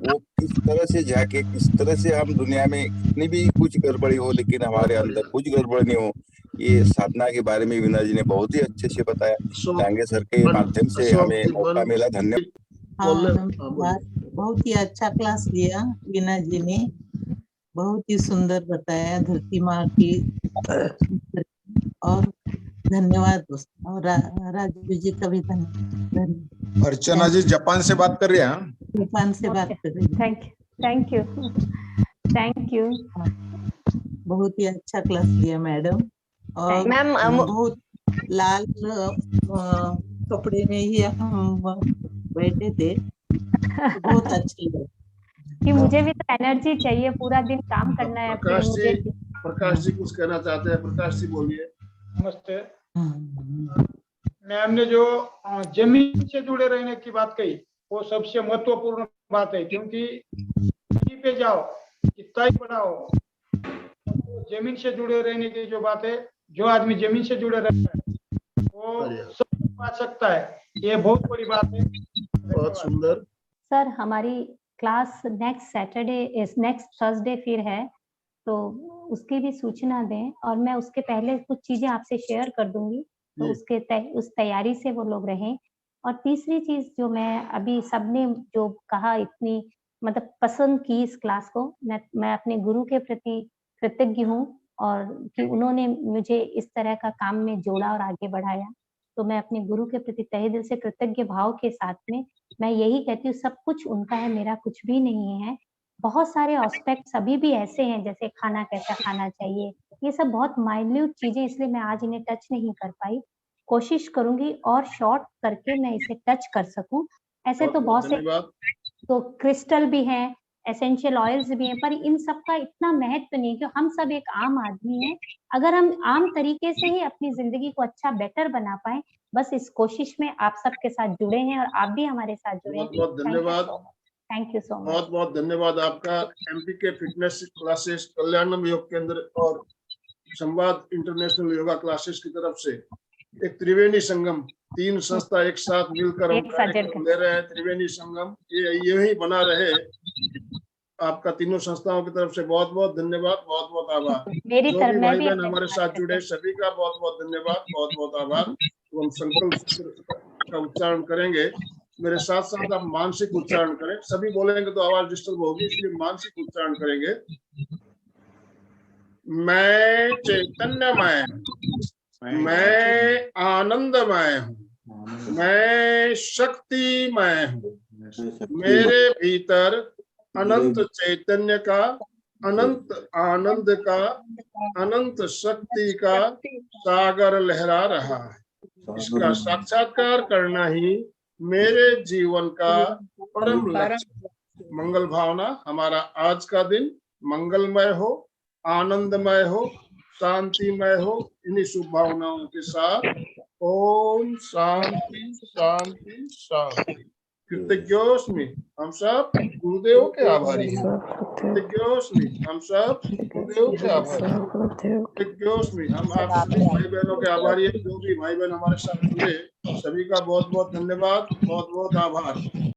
वो किस तरह से झांके, किस तरह से हम दुनिया में कितनी भी कुछ गड़बड़ी हो, लेकिन हमारे अंदर कुछ गड़बड़ नहीं हो, ये साधना के बारे में वीना जी ने बहुत ही अच्छे से बताया। डांगे सर के माध्यम से हमें मौका मिला। धन्यवाद। बोल रहे हाँ, हाँ, बोलिए। बहुत ही अच्छा क्लास लिया वीना जी ने, बहुत ही सुंदर बताया धरती माँ की। और धन्यवाद दोस्त, और राजू जी का भी धन्यवाद। अर्चना जी जापान से बात कर रहे हैं हाँ? जापान से बात कर रही हूँ। Thank you thank you. बहुत ही अच्छा क्लास लिया मैडम, और मैम बहुत लाल कपड़े में ही हम बैठे थे, तो बहुत अच्छे लगे। कि मुझे भी तो एनर्जी चाहिए, पूरा दिन काम करना है, फिर मुझे प्रकाश जी कुछ कहना चाहते हैं। प्रकाश जी बोलिए। नमस्ते मैम ने जो जमीन से जुड़े रहने की बात कही वो सबसे महत्वपूर्ण बात है, क्योंकि कहीं पे जाओ कितना ही बड़ा हो, जमीन से जुड़े रहने की जो बात है, जो आदमी जमीन से जुड़े रहता है वो सब पा सकता है, ये बहुत बड़ी बात है। बहुत सुंदर। सर हमारी क्लास नेक्स्ट थर्सडे फिर है, तो उसकी भी सूचना दें, और मैं उसके पहले कुछ चीजें आपसे शेयर कर दूंगी, तो उस तैयारी से वो लोग रहें। और तीसरी चीज जो मैं अभी सबने जो कहा, इतनी मतलब पसंद की इस क्लास को, मैं अपने गुरु के प्रति कृतज्ञ हूँ, और कि उन्होंने मुझे इस तरह का काम में जोड़ा और आगे बढ़ाया। तो मैं अपने गुरु के प्रति तहे दिल से कृतज्ञ भाव के साथ में मैं यही कहती हूँ, सब कुछ उनका है, मेरा कुछ भी नहीं है। बहुत सारे एस्पेक्ट्स अभी भी ऐसे हैं, जैसे खाना कैसा खाना चाहिए, ये सब बहुत माइन्यूट चीजें, इसलिए मैं आज इन्हें टच नहीं कर पाई। कोशिश करूंगी और शॉर्ट करके मैं इसे टच कर सकूं। ऐसे तो बहुत से तो क्रिस्टल भी हैं, एसेंशियल ऑयल्स भी हैं, पर इन सब का इतना महत्व नहीं, क्योंकि हम सब एक आम आदमी हैं। अगर हम आम तरीके से ही अपनी जिंदगी को अच्छा बेटर बना पाए, बस इस कोशिश में आप सबके साथ जुड़े हैं, और आप भी हमारे साथ जुड़े हैं। बहुत धन्यवाद। Thank you so much. बहुत बहुत धन्यवाद आपका। एमपी के फिटनेस क्लासेस, कल्याणम योग केंद्र और संवाद इंटरनेशनल योगा क्लासेस की तरफ से एक त्रिवेणी संगम, 3 संस्था एक साथ मिलकर हम कार्यक्रम ले रहे हैं। त्रिवेणी संगम यही बना रहे। आपका तीनों संस्थाओं की तरफ से बहुत बहुत धन्यवाद, बहुत बहुत आभार। जो भी भाई बहन हमारे साथ जुड़े सभी का बहुत बहुत धन्यवाद, बहुत बहुत आभार। तो हम संकल्प का उच्चारण करेंगे, मेरे साथ साथ आप मानसिक उच्चारण करें। सभी बोलेंगे तो आवाज डिस्टर्ब होगी, इसलिए मानसिक उच्चारण करेंगे। मैं चैतन्यमय हूँ, मैं आनंदमय हूँ, मैं शक्तिमय हूँ। मेरे भीतर अनंत चैतन्य का, अनंत आनंद का, अनंत शक्ति का सागर लहरा रहा है। इसका साक्षात्कार करना ही मेरे जीवन का परम लक्ष्य। मंगल भावना, हमारा आज का दिन मंगलमय हो, आनंदमय हो, शांतिमय हो। इन्हीं शुभ भावनाओं के साथ ओम शांति शांति शांति। कृतज्ञोस्मि, हम सब गुरुदेव के आभारी हैं। कृतज्ञोस्मि, हम सब गुरुदेव के आभारी हैं। कृतज्ञोस्मि, हम आप सभी भाई बहनों के आभारी हैं। जो भी भाई बहन हमारे साथ जुड़े, सभी का बहुत बहुत धन्यवाद, बहुत बहुत आभार।